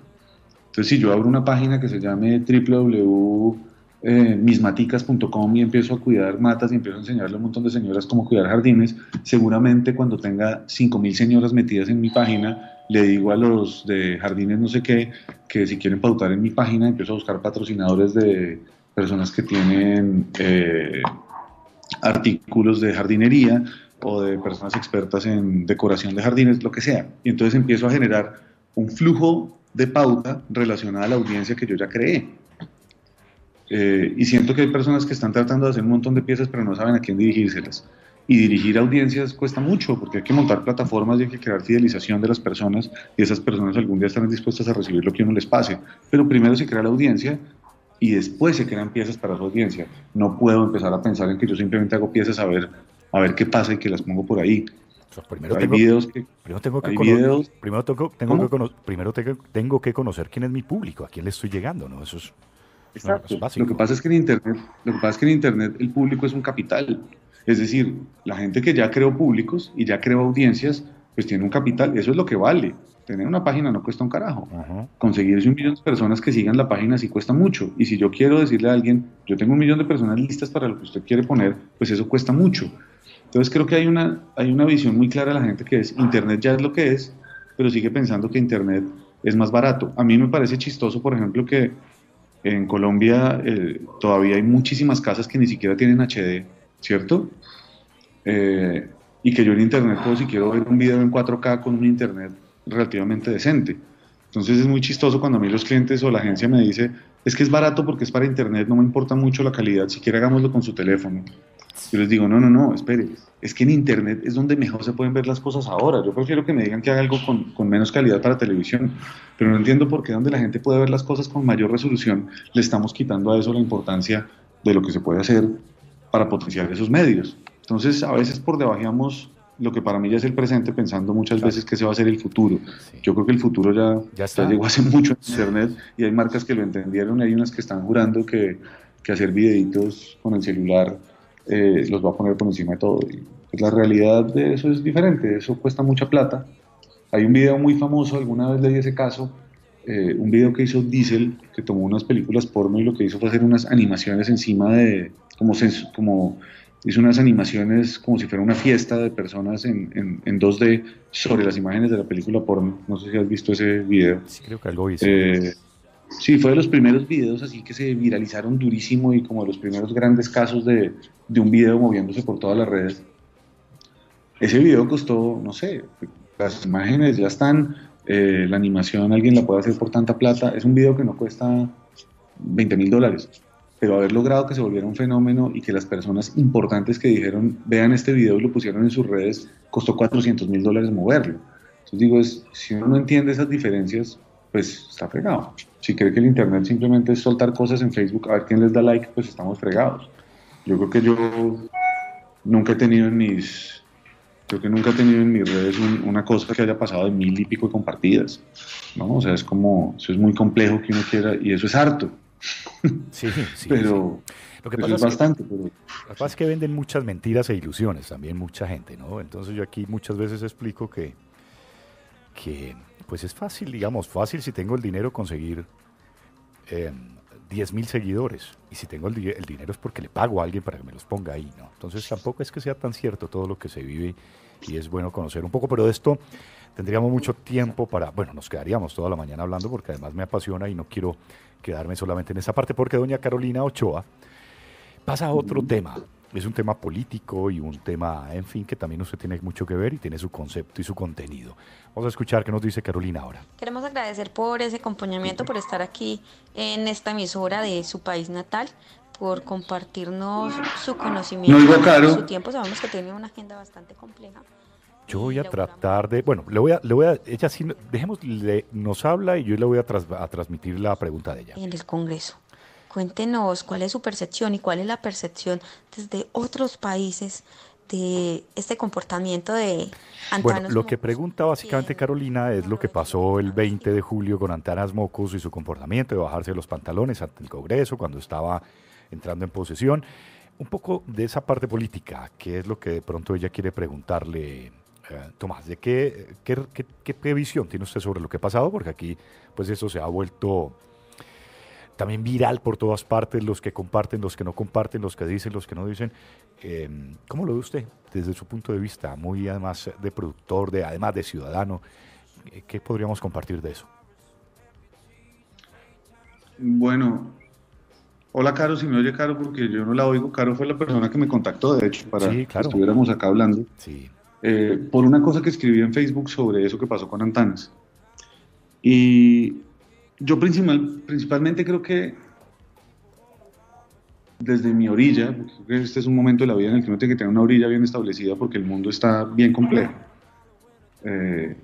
Entonces, si yo abro una página que se llame www.mismaticas.com y empiezo a cuidar matas y empiezo a enseñarle a un montón de señoras cómo cuidar jardines, seguramente cuando tenga 5.000 señoras metidas en mi página, le digo a los de jardines no sé qué, que si quieren pautar en mi página, empiezo a buscar patrocinadores de personas que tienen artículos de jardinería o de personas expertas en decoración de jardines, lo que sea. Y entonces empiezo a generar un flujo de pauta relacionada a la audiencia que yo ya creé. Y siento que hay personas que están tratando de hacer un montón de piezas pero no saben a quién dirigírselas. Y dirigir audiencias cuesta mucho porque hay que montar plataformas y hay que crear fidelización de las personas y esas personas algún día estarán dispuestas a recibir lo que uno les pase. Pero primero se crea la audiencia y después se crean piezas para su audiencia. No puedo empezar a pensar en que yo simplemente hago piezas a ver qué pasa y que las pongo por ahí. O sea, primero hay tengo, videos que... primero tengo que hay cono- videos... primero tengo, tengo ¿Cómo? que cono- primero tengo que conocer quién es mi público, a quién le estoy llegando, ¿no? Eso es Exacto. básico. Lo que pasa es que en Internet el público es un capital. Es decir, la gente que ya creó públicos y ya creó audiencias, pues tiene un capital. Eso es lo que vale. Tener una página no cuesta un carajo. Ajá. Conseguirse 1.000.000 de personas que sigan la página sí cuesta mucho. Y si yo quiero decirle a alguien, yo tengo 1.000.000 de personas listas para lo que usted quiere poner, pues eso cuesta mucho. Entonces creo que hay una visión muy clara de la gente que es, Internet ya es lo que es, pero sigue pensando que Internet es más barato. A mí me parece chistoso, por ejemplo, que en Colombia todavía hay muchísimas casas que ni siquiera tienen HD, ¿cierto? Y que yo en Internet puedo, si quiero ver un video en 4K con un Internet relativamente decente. Entonces es muy chistoso cuando a mí los clientes o la agencia me dice, es que es barato porque es para Internet, no me importa mucho la calidad, si quiere hagámoslo con su teléfono. Yo les digo, no, espere, es que en Internet es donde mejor se pueden ver las cosas ahora. Yo prefiero que me digan que haga algo con menos calidad para televisión, pero no entiendo por qué donde la gente puede ver las cosas con mayor resolución, le estamos quitando a eso la importancia de lo que se puede hacer para potenciar esos medios. Entonces, a veces por debajeamos lo que para mí ya es el presente, pensando muchas veces que ese va a ser el futuro. Sí. Yo creo que el futuro ya llegó hace mucho en Internet y hay marcas que lo entendieron y hay unas que están jurando que hacer videitos con el celular los va a poner por encima de todo. Y pues la realidad de eso es diferente, eso cuesta mucha plata. Hay un video muy famoso, alguna vez leí ese caso, un video que hizo Diesel, que tomó unas películas porno y lo que hizo fue hacer unas animaciones encima de, como hizo unas animaciones como si fuera una fiesta de personas en 2D sobre las imágenes de la película porno. No sé si has visto ese video. Sí, creo que algo hice. Sí, fue de los primeros videos así que se viralizaron durísimo y como de los primeros grandes casos de un video moviéndose por todas las redes. Ese video costó, no sé, las imágenes ya están, la animación alguien la puede hacer por tanta plata. Es un video que no cuesta $20.000, pero haber logrado que se volviera un fenómeno y que las personas importantes que dijeron, vean este video y lo pusieron en sus redes, costó $400.000 moverlo. Entonces digo, si uno no entiende esas diferencias, pues está fregado. Si cree que el Internet simplemente es soltar cosas en Facebook a ver quién les da like, pues estamos fregados. Yo creo que nunca he tenido en mis redes una cosa que haya pasado de 1.000 y pico de compartidas, ¿no? O sea, eso es muy complejo que uno quiera, y eso es harto. Sí. Pero Lo que eso pasa es bastante. Lo que pasa es que venden muchas mentiras e ilusiones también mucha gente, ¿no? Entonces yo aquí muchas veces explico que pues es fácil, digamos, fácil si tengo el dinero conseguir 10.000 seguidores. Y si tengo el dinero es porque le pago a alguien para que me los ponga ahí, ¿no? Entonces tampoco es que sea tan cierto todo lo que se vive y es bueno conocer un poco, pero de esto tendríamos mucho tiempo bueno, nos quedaríamos toda la mañana hablando porque además me apasiona y no quiero quedarme solamente en esa parte porque doña Carolina Ochoa pasa a otro tema. Es un tema político y un tema, en fin, que también usted tiene mucho que ver y tiene su concepto y su contenido. Vamos a escuchar qué nos dice Carolina ahora. Queremos agradecer por ese acompañamiento, por estar aquí en esta emisora de su país natal, por compartirnos su conocimiento, No, Caro. su tiempo. Sabemos que tiene una agenda bastante compleja. Yo voy a tratar de, bueno, ella sí, nos habla y yo le voy a transmitir la pregunta de ella. En el Congreso. Cuéntenos cuál es su percepción y cuál es la percepción desde otros países de este comportamiento de Bueno, Antanas lo que Mocos? pregunta básicamente Que Carolina es lo que pasó el 20 de julio con Antanas Mocos y su comportamiento de bajarse los pantalones ante el Congreso cuando estaba entrando en posesión. Un poco de esa parte política, que es lo que de pronto ella quiere preguntarle, Tomás, ¿de qué previsión tiene usted sobre lo que ha pasado? Porque aquí, pues eso se ha vuelto también viral por todas partes, los que comparten, los que no comparten, los que dicen, los que no dicen. ¿Cómo lo ve usted desde su punto de vista? Muy además de productor, además de ciudadano, ¿qué podríamos compartir de eso? Bueno, hola Caro, si me oye Caro, porque yo no la oigo. Caro fue la persona que me contactó, de hecho, para Sí, que claro. estuviéramos acá hablando, Sí, por una cosa que escribí en Facebook sobre eso que pasó con Antanas. Y yo principalmente creo que desde mi orilla, porque creo que este es un momento de la vida en el que uno tiene que tener una orilla bien establecida porque el mundo está bien complejo. Eh,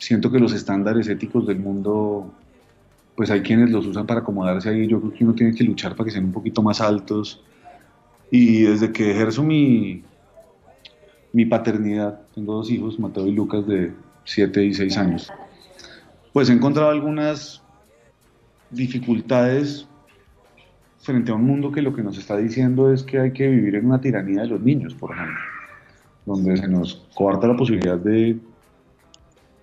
Siento que los estándares éticos del mundo, pues hay quienes los usan para acomodarse ahí. Yo creo que uno tiene que luchar para que sean un poquito más altos. Y desde que ejerzo mi paternidad, tengo dos hijos, Mateo y Lucas, de 7 y 6 años, pues he encontrado algunas dificultades frente a un mundo que lo que nos está diciendo es que hay que vivir en una tiranía de los niños, por ejemplo, donde se nos coarta la posibilidad de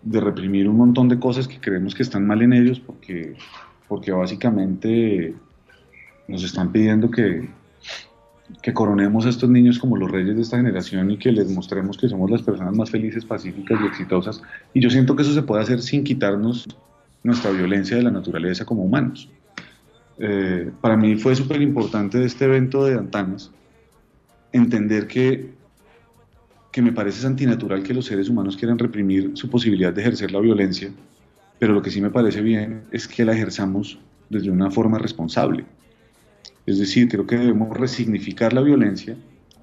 reprimir un montón de cosas que creemos que están mal en ellos porque básicamente nos están pidiendo que coronemos a estos niños como los reyes de esta generación y que les mostremos que somos las personas más felices, pacíficas y exitosas. Y yo siento que eso se puede hacer sin quitarnos nuestra violencia de la naturaleza como humanos. Para mí fue súper importante de este evento de Antanas entender que me parece antinatural que los seres humanos quieran reprimir su posibilidad de ejercer la violencia, pero lo que sí me parece bien es que la ejerzamos desde una forma responsable. Es decir, creo que debemos resignificar la violencia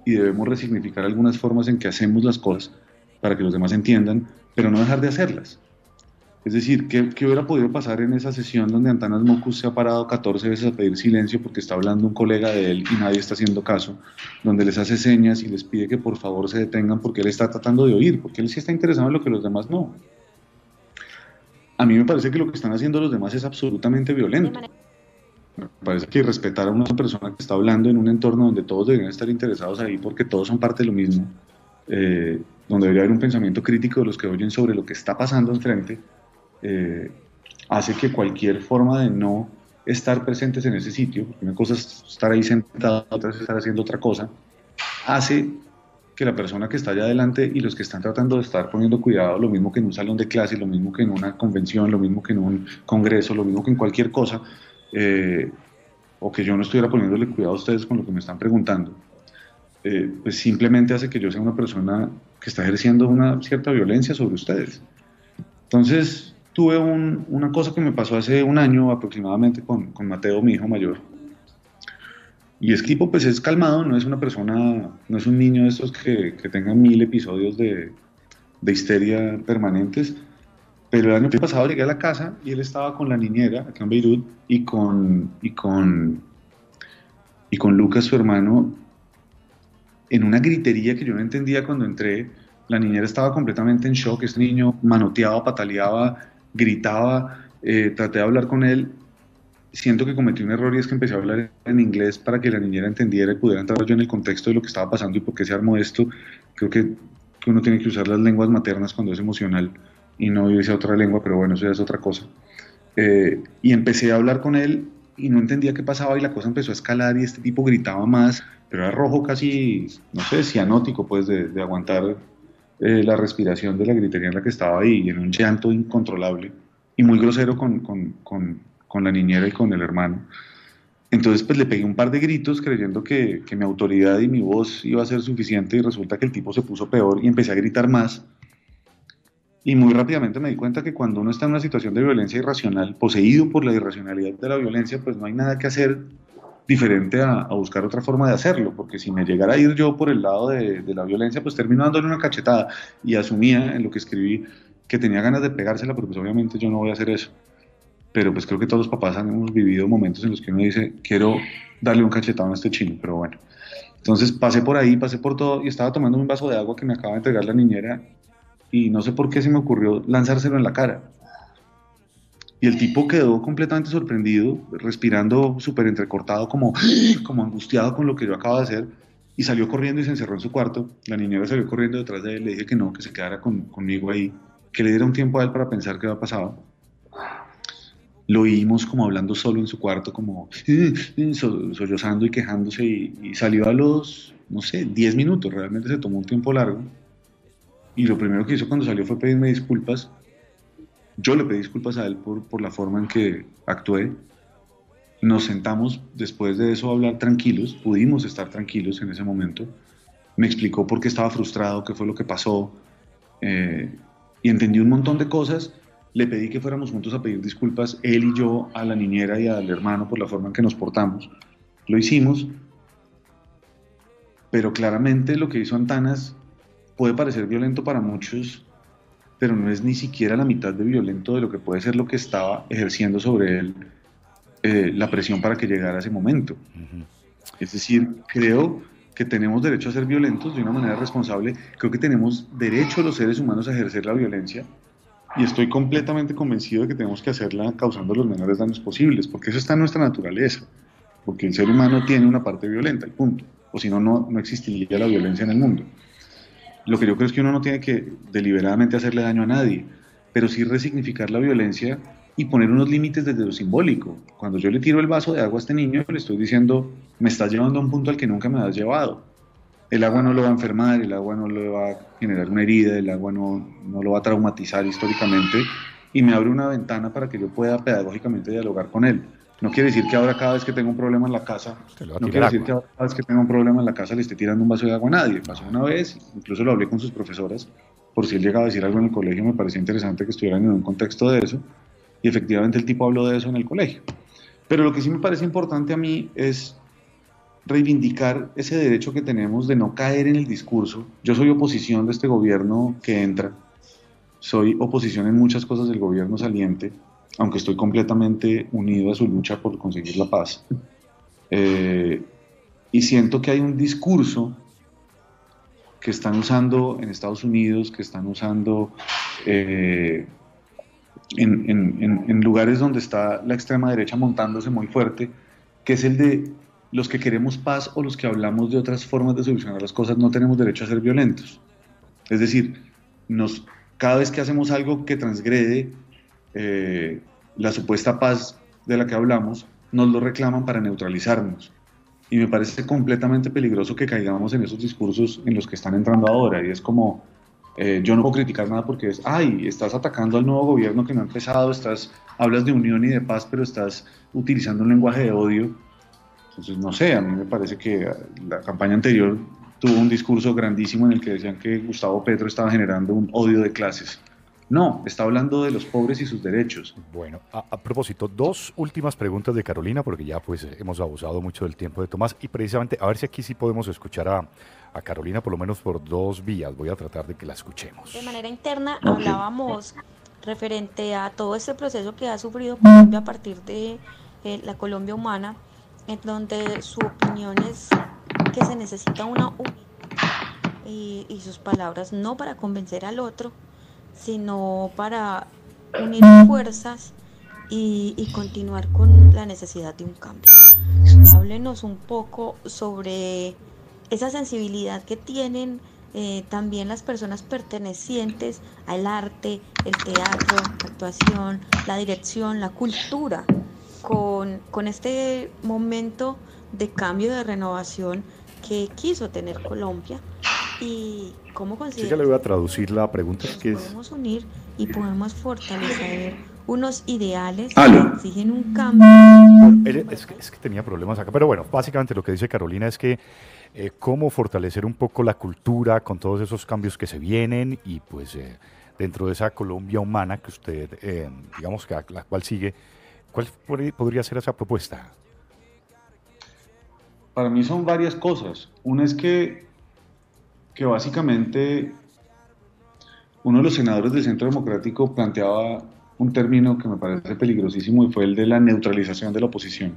y debemos resignificar algunas formas en que hacemos las cosas para que los demás entiendan, pero no dejar de hacerlas. Es decir, ¿qué hubiera podido pasar en esa sesión donde Antanas Mocus se ha parado 14 veces a pedir silencio porque está hablando un colega de él y nadie está haciendo caso, donde les hace señas y les pide que por favor se detengan porque él está tratando de oír, porque él sí está interesado en lo que los demás no? A mí me parece que lo que están haciendo los demás es absolutamente de violento. manera Me parece que respetar a una persona que está hablando en un entorno donde todos deberían estar interesados ahí porque todos son parte de lo mismo, donde debería haber un pensamiento crítico de los que oyen sobre lo que está pasando enfrente, hace que cualquier forma de no estar presentes en ese sitio, porque una cosa es estar ahí sentado, otra es estar haciendo otra cosa, hace que la persona que está allá adelante y los que están tratando de estar poniendo cuidado, lo mismo que en un salón de clase, lo mismo que en una convención, lo mismo que en un congreso, lo mismo que en cualquier cosa, o que yo no estuviera poniéndole cuidado a ustedes con lo que me están preguntando, pues simplemente hace que yo sea una persona que está ejerciendo una cierta violencia sobre ustedes. Entonces, tuve una cosa que me pasó hace un año aproximadamente con Mateo, mi hijo mayor. Y es que tipo, pues es calmado, no es una persona, no es un niño de estos que tengan 1000 episodios de histeria permanentes. Pero el año pasado llegué a la casa y él estaba con la niñera acá en Beirut y con Lucas, su hermano, en una gritería que yo no entendía cuando entré. La niñera estaba completamente en shock, este niño manoteaba, pataleaba, gritaba, traté de hablar con él, siento que cometí un error y es que empecé a hablar en inglés para que la niñera entendiera y pudiera entrar yo en el contexto de lo que estaba pasando y por qué se armó esto. Creo que uno tiene que usar las lenguas maternas cuando es emocional y no irse a otra lengua, pero bueno, eso ya es otra cosa. Y empecé a hablar con él y no entendía qué pasaba y la cosa empezó a escalar y este tipo gritaba más, pero era rojo casi, no sé, cianótico pues de aguantar la respiración de la gritería en la que estaba ahí y en un llanto incontrolable y muy grosero con la niñera y con el hermano. Entonces pues le pegué un par de gritos creyendo que mi autoridad y mi voz iba a ser suficiente y resulta que el tipo se puso peor y empecé a gritar más. Y muy rápidamente me di cuenta que cuando uno está en una situación de violencia irracional, poseído por la irracionalidad de la violencia, pues no hay nada que hacer diferente a buscar otra forma de hacerlo, porque si me llegara a ir yo por el lado de la violencia, pues termino dándole una cachetada y asumía en lo que escribí que tenía ganas de pegársela, pero pues obviamente yo no voy a hacer eso. Pero pues creo que todos los papás hemos vivido momentos en los que uno dice, quiero darle un cachetado a este chino, pero bueno. Entonces pasé por ahí, pasé por todo y estaba tomando un vaso de agua que me acaba de entregar la niñera y no sé por qué se me ocurrió lanzárselo en la cara. Y el tipo quedó completamente sorprendido, respirando súper entrecortado, como angustiado con lo que yo acabo de hacer, y salió corriendo y se encerró en su cuarto. La niñera salió corriendo detrás de él, le dije que no, que se quedara conmigo ahí, que le diera un tiempo a él para pensar qué había pasado. Lo oímos como hablando solo en su cuarto, como sollozando y quejándose, y salió a los, no sé, 10 minutos, realmente se tomó un tiempo largo. Y lo primero que hizo cuando salió fue pedirme disculpas. Yo le pedí disculpas a él por la forma en que actué. Nos sentamos después de eso a hablar tranquilos, pudimos estar tranquilos en ese momento. Me explicó por qué estaba frustrado, qué fue lo que pasó, y entendí un montón de cosas. Le pedí que fuéramos juntos a pedir disculpas, él y yo, a la niñera y al hermano por la forma en que nos portamos. Lo hicimos, pero claramente lo que hizo Antanas puede parecer violento para muchos, pero no es ni siquiera la mitad de violento de lo que puede ser lo que estaba ejerciendo sobre él la presión para que llegara a ese momento. Es decir, creo que tenemos derecho a ser violentos de una manera responsable, creo que tenemos derecho los seres humanos a ejercer la violencia, y estoy completamente convencido de que tenemos que hacerla causando los menores daños posibles, porque eso está en nuestra naturaleza, porque el ser humano tiene una parte violenta, y punto, o si no, no existiría la violencia en el mundo. Lo que yo creo es que uno no tiene que deliberadamente hacerle daño a nadie, pero sí resignificar la violencia y poner unos límites desde lo simbólico. Cuando yo le tiro el vaso de agua a este niño, le estoy diciendo, me estás llevando a un punto al que nunca me has llevado. El agua no lo va a enfermar, el agua no le va a generar una herida, el agua no lo va a traumatizar históricamente, y me abre una ventana para que yo pueda pedagógicamente dialogar con él. No quiere decir que ahora cada vez que tengo un problema en la casa, no quiere decir que ahora cada vez que tengo un problema en la casa le esté tirando un vaso de agua a nadie. Pasó una vez, incluso lo hablé con sus profesoras, por si él llegaba a decir algo en el colegio, me parecía interesante que estuvieran en un contexto de eso, y efectivamente el tipo habló de eso en el colegio. Pero lo que sí me parece importante a mí es reivindicar ese derecho que tenemos de no caer en el discurso. Yo soy oposición de este gobierno que entra, soy oposición en muchas cosas del gobierno saliente, aunque estoy completamente unido a su lucha por conseguir la paz. Y siento que hay un discurso que están usando en Estados Unidos, que están usando en lugares donde está la extrema derecha montándose muy fuerte, que es el de los que queremos paz o los que hablamos de otras formas de solucionar las cosas no tenemos derecho a ser violentos. Es decir, cada vez que hacemos algo que transgrede la supuesta paz de la que hablamos, nos lo reclaman para neutralizarnos. Y me parece completamente peligroso que caigamos en esos discursos en los que están entrando ahora. Y es como, yo no puedo criticar nada porque estás atacando al nuevo gobierno que no ha empezado, hablas de unión y de paz, pero estás utilizando un lenguaje de odio. Entonces, no sé, a mí me parece que la campaña anterior tuvo un discurso grandísimo en el que decían que Gustavo Petro estaba generando un odio de clases. No, está hablando de los pobres y sus derechos. Bueno, a propósito, dos últimas preguntas de Carolina, porque ya pues hemos abusado mucho del tiempo de Tomás, y precisamente a ver si aquí sí podemos escuchar a Carolina, por lo menos por dos vías. Voy a tratar de que la escuchemos. De manera interna hablábamos referente a todo este proceso que ha sufrido Colombia a partir de la Colombia humana, en donde su opinión es que se necesita una unidad y sus palabras no para convencer al otro, sino para unir fuerzas y continuar con la necesidad de un cambio. Háblenos un poco sobre esa sensibilidad que tienen también las personas pertenecientes al arte, el teatro, la actuación, la dirección, la cultura, con este momento de cambio, de renovación que quiso tener Colombia, y cómo consideran que le voy a traducir la pregunta. que nos podemos unir y podemos fortalecer unos ideales que exigen un cambio. Bueno, es que tenía problemas acá, pero bueno, básicamente lo que dice Carolina es que cómo fortalecer un poco la cultura con todos esos cambios que se vienen y pues dentro de esa Colombia humana que usted, digamos, que la cual sigue, ¿cuál podría ser esa propuesta? Para mí son varias cosas. Una es que básicamente uno de los senadores del Centro Democrático planteaba un término que me parece peligrosísimo y fue el de la neutralización de la oposición.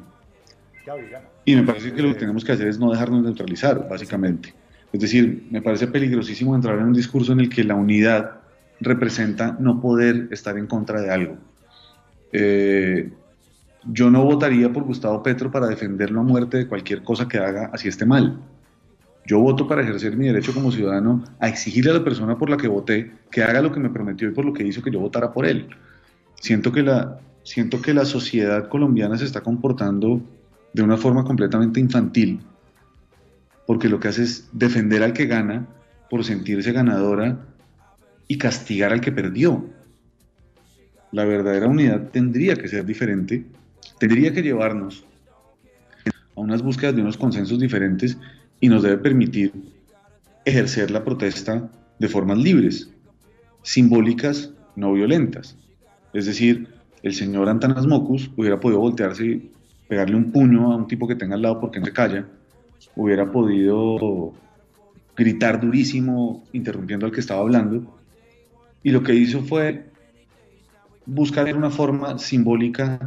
Y me parece que lo que tenemos que hacer es no dejarnos neutralizar, básicamente. Es decir, me parece peligrosísimo entrar en un discurso en el que la unidad representa no poder estar en contra de algo. Yo no votaría por Gustavo Petro para defenderlo a muerte de cualquier cosa que haga, así esté mal. Yo voto para ejercer mi derecho como ciudadano a exigirle a la persona por la que voté que haga lo que me prometió y por lo que hizo que yo votara por él. Siento que la sociedad colombiana se está comportando de una forma completamente infantil, porque lo que hace es defender al que gana por sentirse ganadora y castigar al que perdió. La verdadera unidad tendría que ser diferente, tendría que llevarnos a unas búsquedas de unos consensos diferentes y nos debe permitir ejercer la protesta de formas libres, simbólicas, no violentas. Es decir, el señor Antanas Mocus hubiera podido voltearse y pegarle un puño a un tipo que tenga al lado porque no se calla, hubiera podido gritar durísimo interrumpiendo al que estaba hablando, y lo que hizo fue buscar una forma simbólica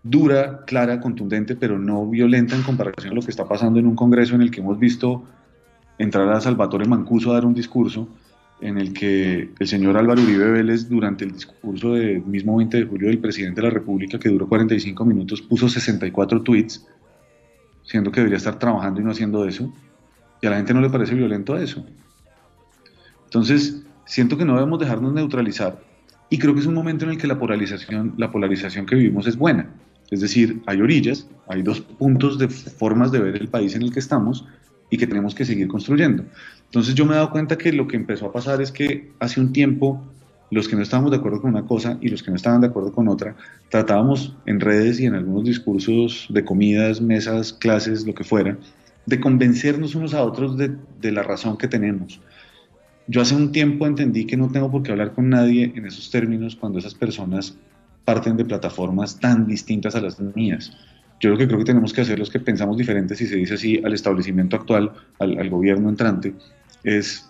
dura, clara, contundente, pero no violenta en comparación a lo que está pasando en un congreso en el que hemos visto entrar a Salvatore Mancuso a dar un discurso en el que el señor Álvaro Uribe Vélez, durante el discurso del mismo 20 de julio del presidente de la República, que duró 45 minutos, puso 64 tweets, siendo que debería estar trabajando y no haciendo eso, y a la gente no le parece violento eso. Entonces, siento que no debemos dejarnos neutralizar, y creo que es un momento en el que la polarización que vivimos es buena. Es decir, hay orillas, hay dos puntos de formas de ver el país en el que estamos y que tenemos que seguir construyendo. Entonces yo me he dado cuenta que lo que empezó a pasar es que hace un tiempo los que no estábamos de acuerdo con una cosa y los que no estaban de acuerdo con otra, tratábamos en redes y en algunos discursos de comidas, mesas, clases, lo que fuera, de convencernos unos a otros de la razón que tenemos. Yo hace un tiempo entendí que no tengo por qué hablar con nadie en esos términos cuando esas personas parten de plataformas tan distintas a las mías. Yo lo que creo que tenemos que hacer los que pensamos diferentes, si se dice así, al establecimiento actual, al gobierno entrante, es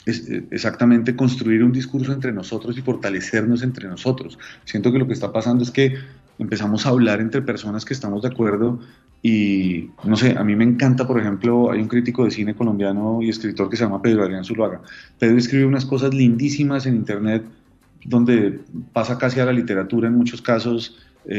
exactamente construir un discurso entre nosotros y fortalecernos entre nosotros. Siento que lo que está pasando es que empezamos a hablar entre personas que estamos de acuerdo y, no sé, a mí me encanta, por ejemplo, hay un crítico de cine colombiano y escritor que se llama Pedro Adrián Zuluaga. Pedro escribe unas cosas lindísimas en internet donde pasa casi a la literatura en muchos casos,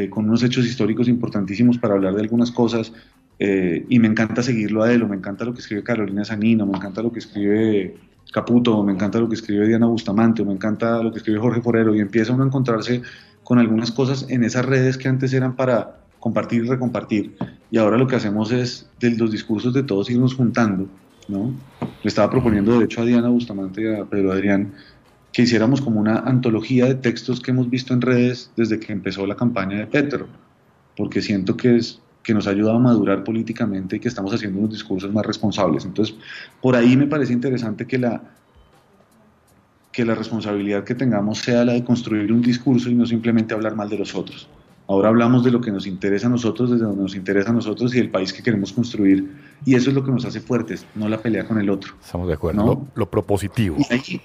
con unos hechos históricos importantísimos para hablar de algunas cosas, y me encanta seguirlo a él, o me encanta lo que escribe Carolina Sanino, me encanta lo que escribe Caputo, me encanta lo que escribe Diana Bustamante, o me encanta lo que escribe Jorge Forero, y empieza uno a encontrarse con algunas cosas en esas redes que antes eran para compartir y recompartir, y ahora lo que hacemos es de los discursos de todos irnos juntando, ¿no? Le estaba proponiendo de hecho a Diana Bustamante y a Pedro Adrián que hiciéramos como una antología de textos que hemos visto en redes desde que empezó la campaña de Petro, porque siento que nos ha ayudado a madurar políticamente y que estamos haciendo unos discursos más responsables. Entonces, por ahí me parece interesante que la responsabilidad que tengamos sea la de construir un discurso y no simplemente hablar mal de los otros. Ahora hablamos de lo que nos interesa a nosotros, desde donde nos interesa a nosotros y el país que queremos construir, y eso es lo que nos hace fuertes, no la pelea con el otro. Estamos de acuerdo, ¿no? Lo propositivo. Y ahí,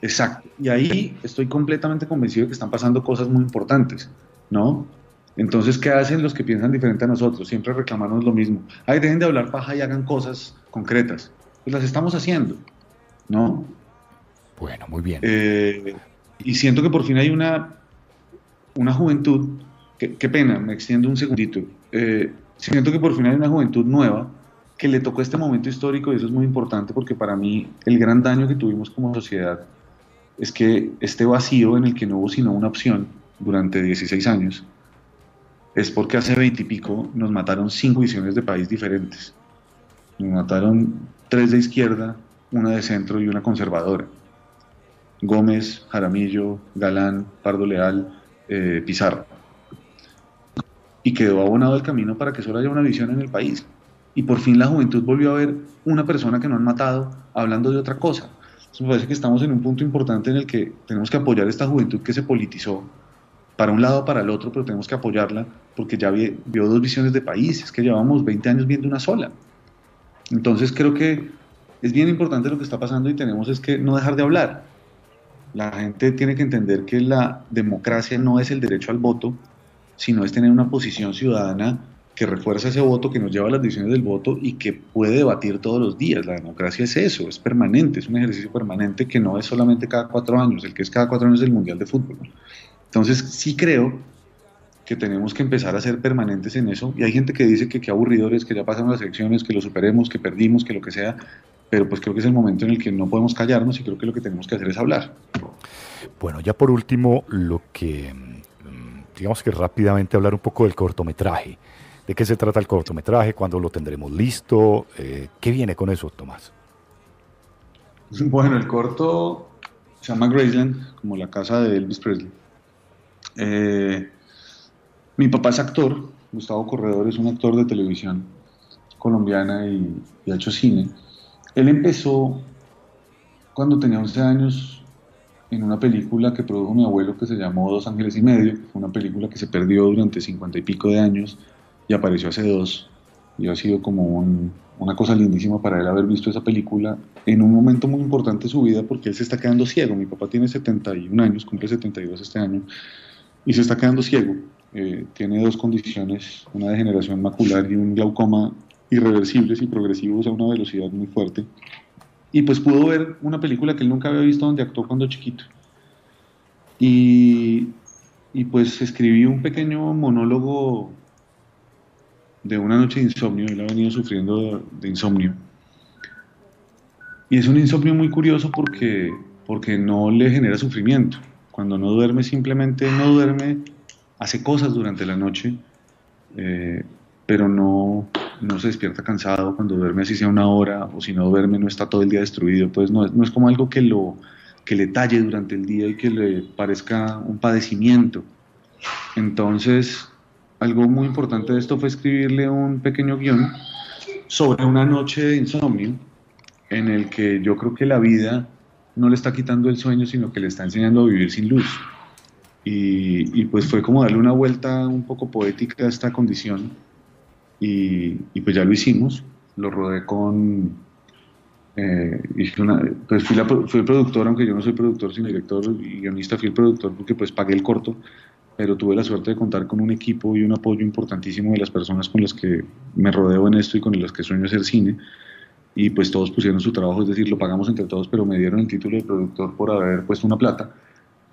exacto, y ahí estoy completamente convencido de que están pasando cosas muy importantes, ¿no? Entonces, ¿qué hacen los que piensan diferente a nosotros? Siempre reclamarnos lo mismo. Ay, dejen de hablar paja y hagan cosas concretas. Pues las estamos haciendo, ¿no? Bueno, muy bien. Y siento que por fin hay una juventud, qué pena, me extiendo un segundito. Siento que por fin hay una juventud nueva que le tocó este momento histórico, y eso es muy importante porque para mí el gran daño que tuvimos como sociedad es que este vacío en el que no hubo sino una opción durante 16 años es porque hace 20 y pico nos mataron 5 visiones de país diferentes. Nos mataron 3 de izquierda, una de centro y una conservadora. Gómez, Jaramillo, Galán, Pardo Leal, Pizarro. Y quedó abonado el camino para que solo haya una visión en el país. Y por fin la juventud volvió a ver una persona que no han matado hablando de otra cosa. Entonces me parece que estamos en un punto importante en el que tenemos que apoyar esta juventud que se politizó para un lado o para el otro, pero tenemos que apoyarla porque ya vio 2 visiones de país. Es que llevamos 20 años viendo una sola. Entonces creo que es bien importante lo que está pasando y tenemos es que no dejar de hablar. La gente tiene que entender que la democracia no es el derecho al voto, sino es tener una posición ciudadana que refuerza ese voto, que nos lleva a las decisiones del voto y que puede debatir todos los días. La democracia es eso, es permanente, es un ejercicio permanente que no es solamente cada 4 años, el que es cada 4 años es el Mundial de Fútbol. Entonces sí creo que tenemos que empezar a ser permanentes en eso, y hay gente que dice que qué aburridores, que ya pasaron las elecciones, que lo superemos, que perdimos, que lo que sea, pero pues creo que es el momento en el que no podemos callarnos y creo que lo que tenemos que hacer es hablar. Bueno, ya por último, lo que, digamos que rápidamente hablar un poco del cortometraje. ¿De qué se trata el cortometraje? ¿Cuándo lo tendremos listo? ¿Qué viene con eso, Tomás? Bueno, el corto se llama Graceland, como la casa de Elvis Presley. Mi papá es actor, Gustavo Corredor es un actor de televisión colombiana y ha hecho cine. Él empezó cuando tenía 11 años en una película que produjo mi abuelo que se llamó Dos Ángeles y Medio, que fue una película que se perdió durante 50 y pico de años y apareció hace 2, y ha sido como una cosa lindísima para él haber visto esa película en un momento muy importante de su vida, porque él se está quedando ciego. Mi papá tiene 71 años, cumple 72 este año, y se está quedando ciego. Tiene 2 condiciones, una degeneración macular y un glaucoma irreversibles y progresivos a una velocidad muy fuerte. Y pues pudo ver una película que él nunca había visto donde actuó cuando chiquito. Y pues escribí un pequeño monólogo de una noche de insomnio. Él ha venido sufriendo de insomnio. Y es un insomnio muy curioso porque no le genera sufrimiento. Cuando no duerme, simplemente no duerme, hace cosas durante la noche, pero no se despierta cansado. Cuando duerme, así sea 1 hora, o si no duerme, no está todo el día destruido. Pues no es como algo que le talle durante el día y que le parezca un padecimiento. Entonces, algo muy importante de esto fue escribirle un pequeño guión sobre una noche de insomnio en el que yo creo que la vida no le está quitando el sueño, sino que le está enseñando a vivir sin luz. Y pues fue como darle una vuelta un poco poética a esta condición, y pues ya lo hicimos. Lo rodé con... pues fui productor, aunque yo no soy productor sino director y guionista. Fui el productor porque pues pagué el corto, pero tuve la suerte de contar con un equipo y un apoyo importantísimo de las personas con las que me rodeo en esto y con las que sueño hacer cine, y pues todos pusieron su trabajo, es decir, lo pagamos entre todos, pero me dieron el título de productor por haber puesto una plata,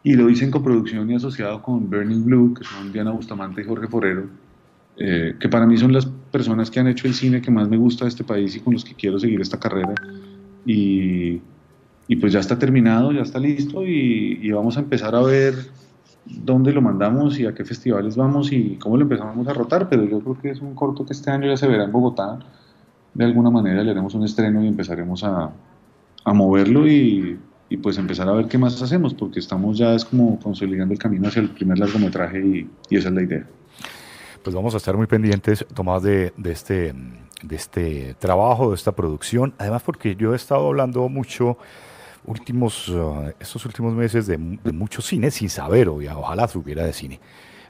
y lo hice en coproducción y asociado con Burning Blue, que son Diana Bustamante y Jorge Forero, que para mí son las personas que han hecho el cine que más me gusta de este país y con los que quiero seguir esta carrera. Y pues ya está terminado, ya está listo, y vamos a empezar a ver dónde lo mandamos y a qué festivales vamos y cómo lo empezamos a rotar. Pero yo creo que es un corto que este año ya se verá en Bogotá. De alguna manera le haremos un estreno y empezaremos a moverlo y pues empezar a ver qué más hacemos, porque estamos ya es como consolidando el camino hacia el primer largometraje, y esa es la idea. Pues vamos a estar muy pendientes, Tomás, de este trabajo, de esta producción. Además, porque yo he estado hablando mucho estos últimos meses de mucho cine, sin saber, ojalá supiera de cine.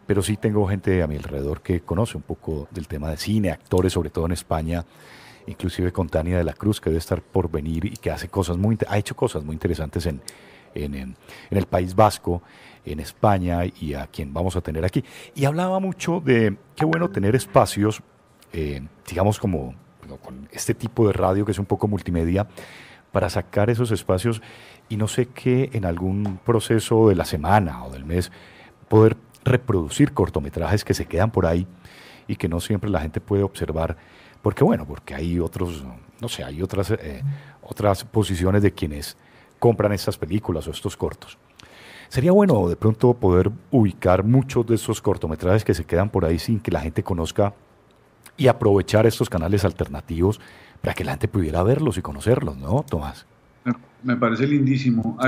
Pero sí tengo gente a mi alrededor que conoce un poco del tema de cine, actores, sobre todo en España, inclusive con Tania de la Cruz, que debe estar por venir y que ha hecho cosas muy interesantes en el País Vasco, en España, y a quien vamos a tener aquí. Y hablaba mucho de qué bueno tener espacios, digamos como con este tipo de radio que es un poco multimedia, para sacar esos espacios, y no sé qué, en algún proceso de la semana o del mes, poder reproducir cortometrajes que se quedan por ahí y que no siempre la gente puede observar, porque hay otras posiciones de quienes compran estas películas o estos cortos. Sería bueno de pronto poder ubicar muchos de esos cortometrajes que se quedan por ahí sin que la gente conozca, y aprovechar estos canales alternativos para que la gente pudiera verlos y conocerlos, ¿no, Tomás? Me parece lindísimo.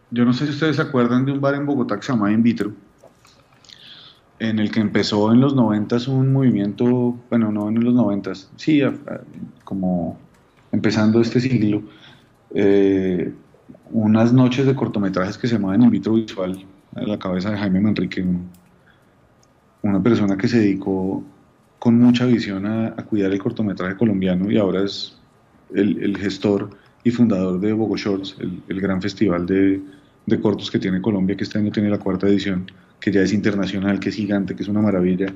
Yo no sé si ustedes se acuerdan de un bar en Bogotá que se llama In Vitro, en el que empezó en los 90s un movimiento, bueno, no en los 90s, sí, como empezando este siglo, unas noches de cortometrajes que se llamaban In Vitro Visual, a la cabeza de Jaime Manrique, una persona que se dedicó con mucha visión a cuidar el cortometraje colombiano, y ahora es el gestor y fundador de Bogo Shorts, el gran festival de cortos que tiene Colombia, que este año tiene la 4ª edición, que ya es internacional, que es gigante, que es una maravilla.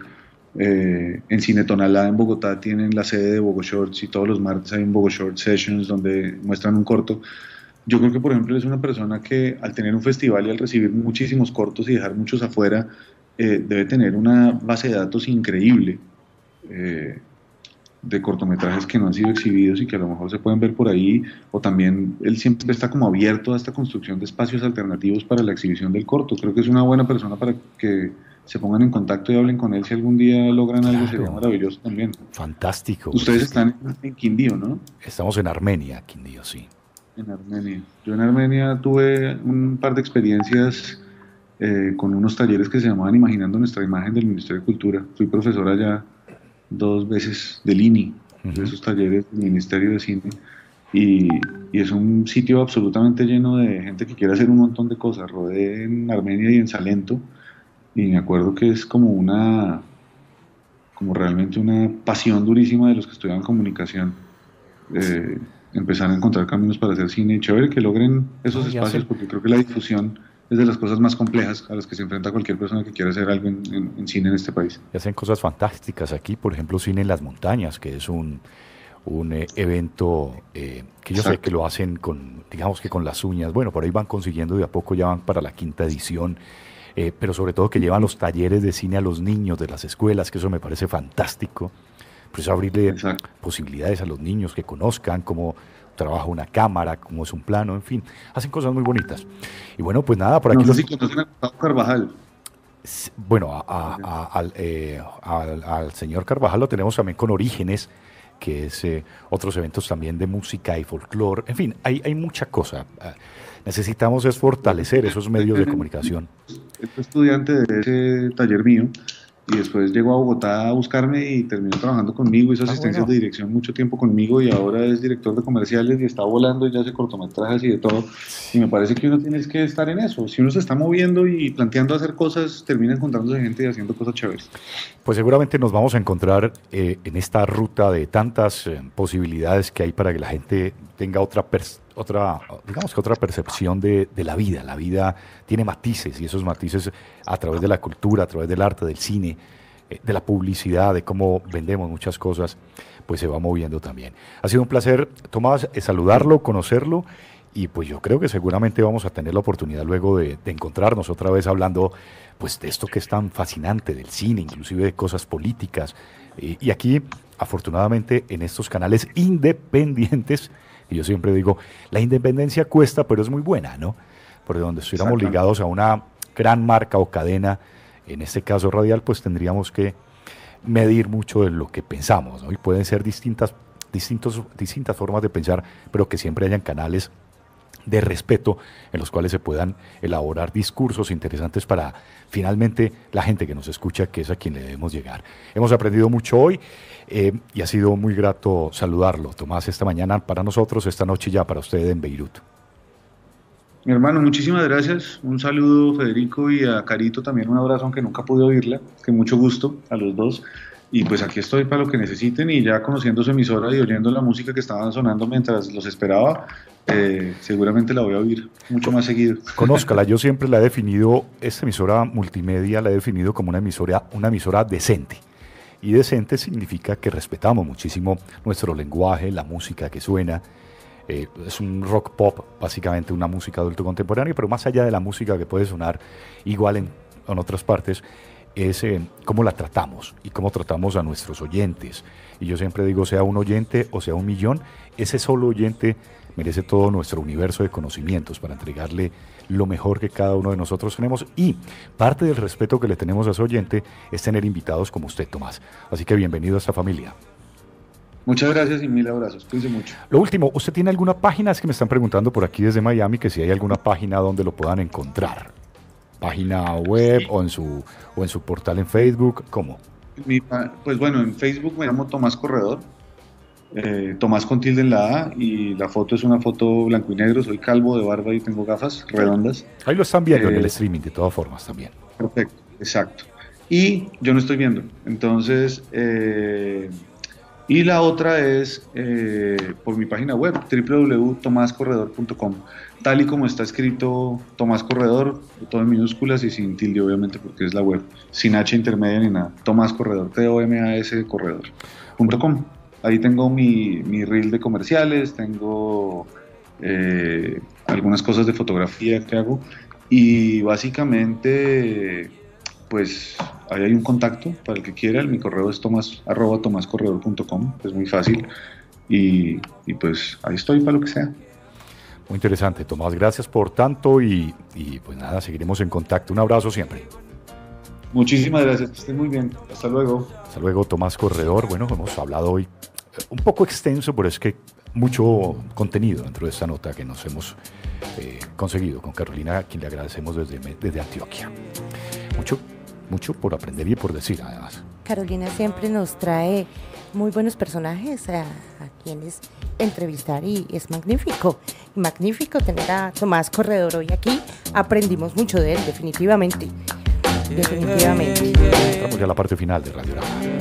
En Cine Tonalá en Bogotá tienen la sede de Bogo Shorts y todos los martes hay un Bogo Short Sessions donde muestran un corto. Yo creo que, por ejemplo, es una persona que al tener un festival y al recibir muchísimos cortos y dejar muchos afuera, debe tener una base de datos increíble de cortometrajes que no han sido exhibidos y que a lo mejor se pueden ver por ahí, o también él siempre está como abierto a esta construcción de espacios alternativos para la exhibición del corto. Creo que es una buena persona para que se pongan en contacto y hablen con él si algún día logran algo, sería maravilloso también. Fantástico. Ustedes están en Quindío, ¿no? Estamos en Armenia, Quindío, sí. En Armenia. Yo en Armenia tuve un par de experiencias con unos talleres que se llamaban Imaginando Nuestra Imagen del Ministerio de Cultura. Fui profesor allá 2 veces del INI, de esos talleres del Ministerio de Cine, y es un sitio absolutamente lleno de gente que quiere hacer un montón de cosas. Rodé en Armenia y en Salento, y me acuerdo que es como realmente una pasión durísima de los que estudian comunicación, empezar a encontrar caminos para hacer cine, y chévere que logren esos espacios, porque creo que la difusión es de las cosas más complejas a las que se enfrenta cualquier persona que quiera hacer algo en cine en este país. Y hacen cosas fantásticas aquí, por ejemplo, Cine en las Montañas, que es un evento que yo sé que lo hacen digamos que con las uñas. Bueno, por ahí van consiguiendo, de a poco ya van para la 5ª edición, pero sobre todo que llevan los talleres de cine a los niños de las escuelas, que eso me parece fantástico. Por eso abrirle posibilidades a los niños que conozcan cómo trabaja una cámara, cómo es un plano, en fin, hacen cosas muy bonitas. Y bueno, pues nada, por aquí... No sé si conocen a Gustavo Carvajal. Bueno, al señor Carvajal lo tenemos también con Orígenes, que es otros eventos también de música y folclore. En fin, hay mucha cosa. Necesitamos es fortalecer esos medios de comunicación. Fui estudiante de ese taller mío, y después llegó a Bogotá a buscarme y terminó trabajando conmigo, hizo asistencias de dirección mucho tiempo conmigo, y ahora es director de comerciales y está volando y ya hace cortometrajes y de todo. Y me parece que uno tiene que estar en eso. Si uno se está moviendo y planteando hacer cosas, termina encontrándose gente y haciendo cosas chéveres. Pues seguramente nos vamos a encontrar en esta ruta de tantas posibilidades que hay para que la gente tenga otra percepción de la vida. La vida tiene matices, y esos matices a través de la cultura, a través del arte, del cine, de la publicidad, de cómo vendemos muchas cosas, pues se va moviendo también. Ha sido un placer, Tomás, saludarlo, conocerlo, y pues yo creo que seguramente vamos a tener la oportunidad luego de encontrarnos otra vez hablando pues de esto que es tan fascinante del cine, inclusive de cosas políticas. Y aquí, afortunadamente, en estos canales independientes, y yo siempre digo, la independencia cuesta, pero es muy buena, ¿no? Porque donde estuviéramos ligados a una gran marca o cadena, en este caso radial, pues tendríamos que medir mucho de lo que pensamos, ¿no? Y pueden ser distintas formas de pensar, pero que siempre hayan canales de respeto en los cuales se puedan elaborar discursos interesantes para finalmente la gente que nos escucha, que es a quien le debemos llegar. Hemos aprendido mucho hoy y ha sido muy grato saludarlo, Tomás, esta mañana para nosotros, esta noche ya para usted en Beirut. Mi hermano, muchísimas gracias. Un saludo, Federico, y a Carito también un abrazo, aunque nunca pude oírla, que mucho gusto a los dos. Y pues aquí estoy para lo que necesiten, y ya conociendo su emisora y oyendo la música que estaban sonando mientras los esperaba, seguramente la voy a oír mucho más seguido. Conózcala, yo siempre la he definido, esta emisora multimedia la he definido como una emisora decente. Y decente significa que respetamos muchísimo nuestro lenguaje, la música que suena. Es un rock pop, básicamente una música adulto contemporánea, pero más allá de la música que puede sonar igual en otras partes, es cómo la tratamos y cómo tratamos a nuestros oyentes. Y yo siempre digo, sea un oyente o sea un millón, ese solo oyente merece todo nuestro universo de conocimientos para entregarle lo mejor que cada uno de nosotros tenemos. Y parte del respeto que le tenemos a ese oyente es tener invitados como usted, Tomás. Así que bienvenido a esta familia. Muchas gracias y 1000 abrazos. Cuídense mucho. Lo último, ¿usted tiene alguna página? Es que me están preguntando por aquí desde Miami que si hay alguna página donde lo puedan encontrar. Página web, sí, o en su portal en Facebook, ¿cómo? Pues bueno, en Facebook me llamo Tomás Corredor, Tomás con tilde en la A, y la foto es una foto blanco y negro, soy calvo, de barba y tengo gafas redondas. Ahí lo están viendo en el streaming de todas formas también. Perfecto, exacto. Y yo no estoy viendo, entonces Y la otra es por mi página web, www.tomascorredor.com. Tal y como está escrito Tomás Corredor, todo en minúsculas y sin tilde, obviamente, porque es la web, sin H intermedia ni nada. Tomás Corredor, TOMAS Corredor.com. Ahí tengo mi reel de comerciales, tengo algunas cosas de fotografía que hago y básicamente, pues ahí hay un contacto para el que quiera. Mi correo es tomascorredor.com, es muy fácil y pues ahí estoy para lo que sea. Muy interesante, Tomás, gracias por tanto y pues nada, seguiremos en contacto. Un abrazo siempre. Muchísimas gracias, que estén muy bien. Hasta luego. Hasta luego, Tomás Corredor. Bueno, hemos hablado hoy un poco extenso, pero es que mucho contenido dentro de esta nota que nos hemos conseguido con Carolina, a quien le agradecemos desde Antioquia. Mucho por aprender y por decir, además. Carolina siempre nos trae muy buenos personajes a quienes entrevistar y es magnífico tener a Tomás Corredor hoy aquí. Aprendimos mucho de él, definitivamente. Estamos ya a la parte final de Radio Rama.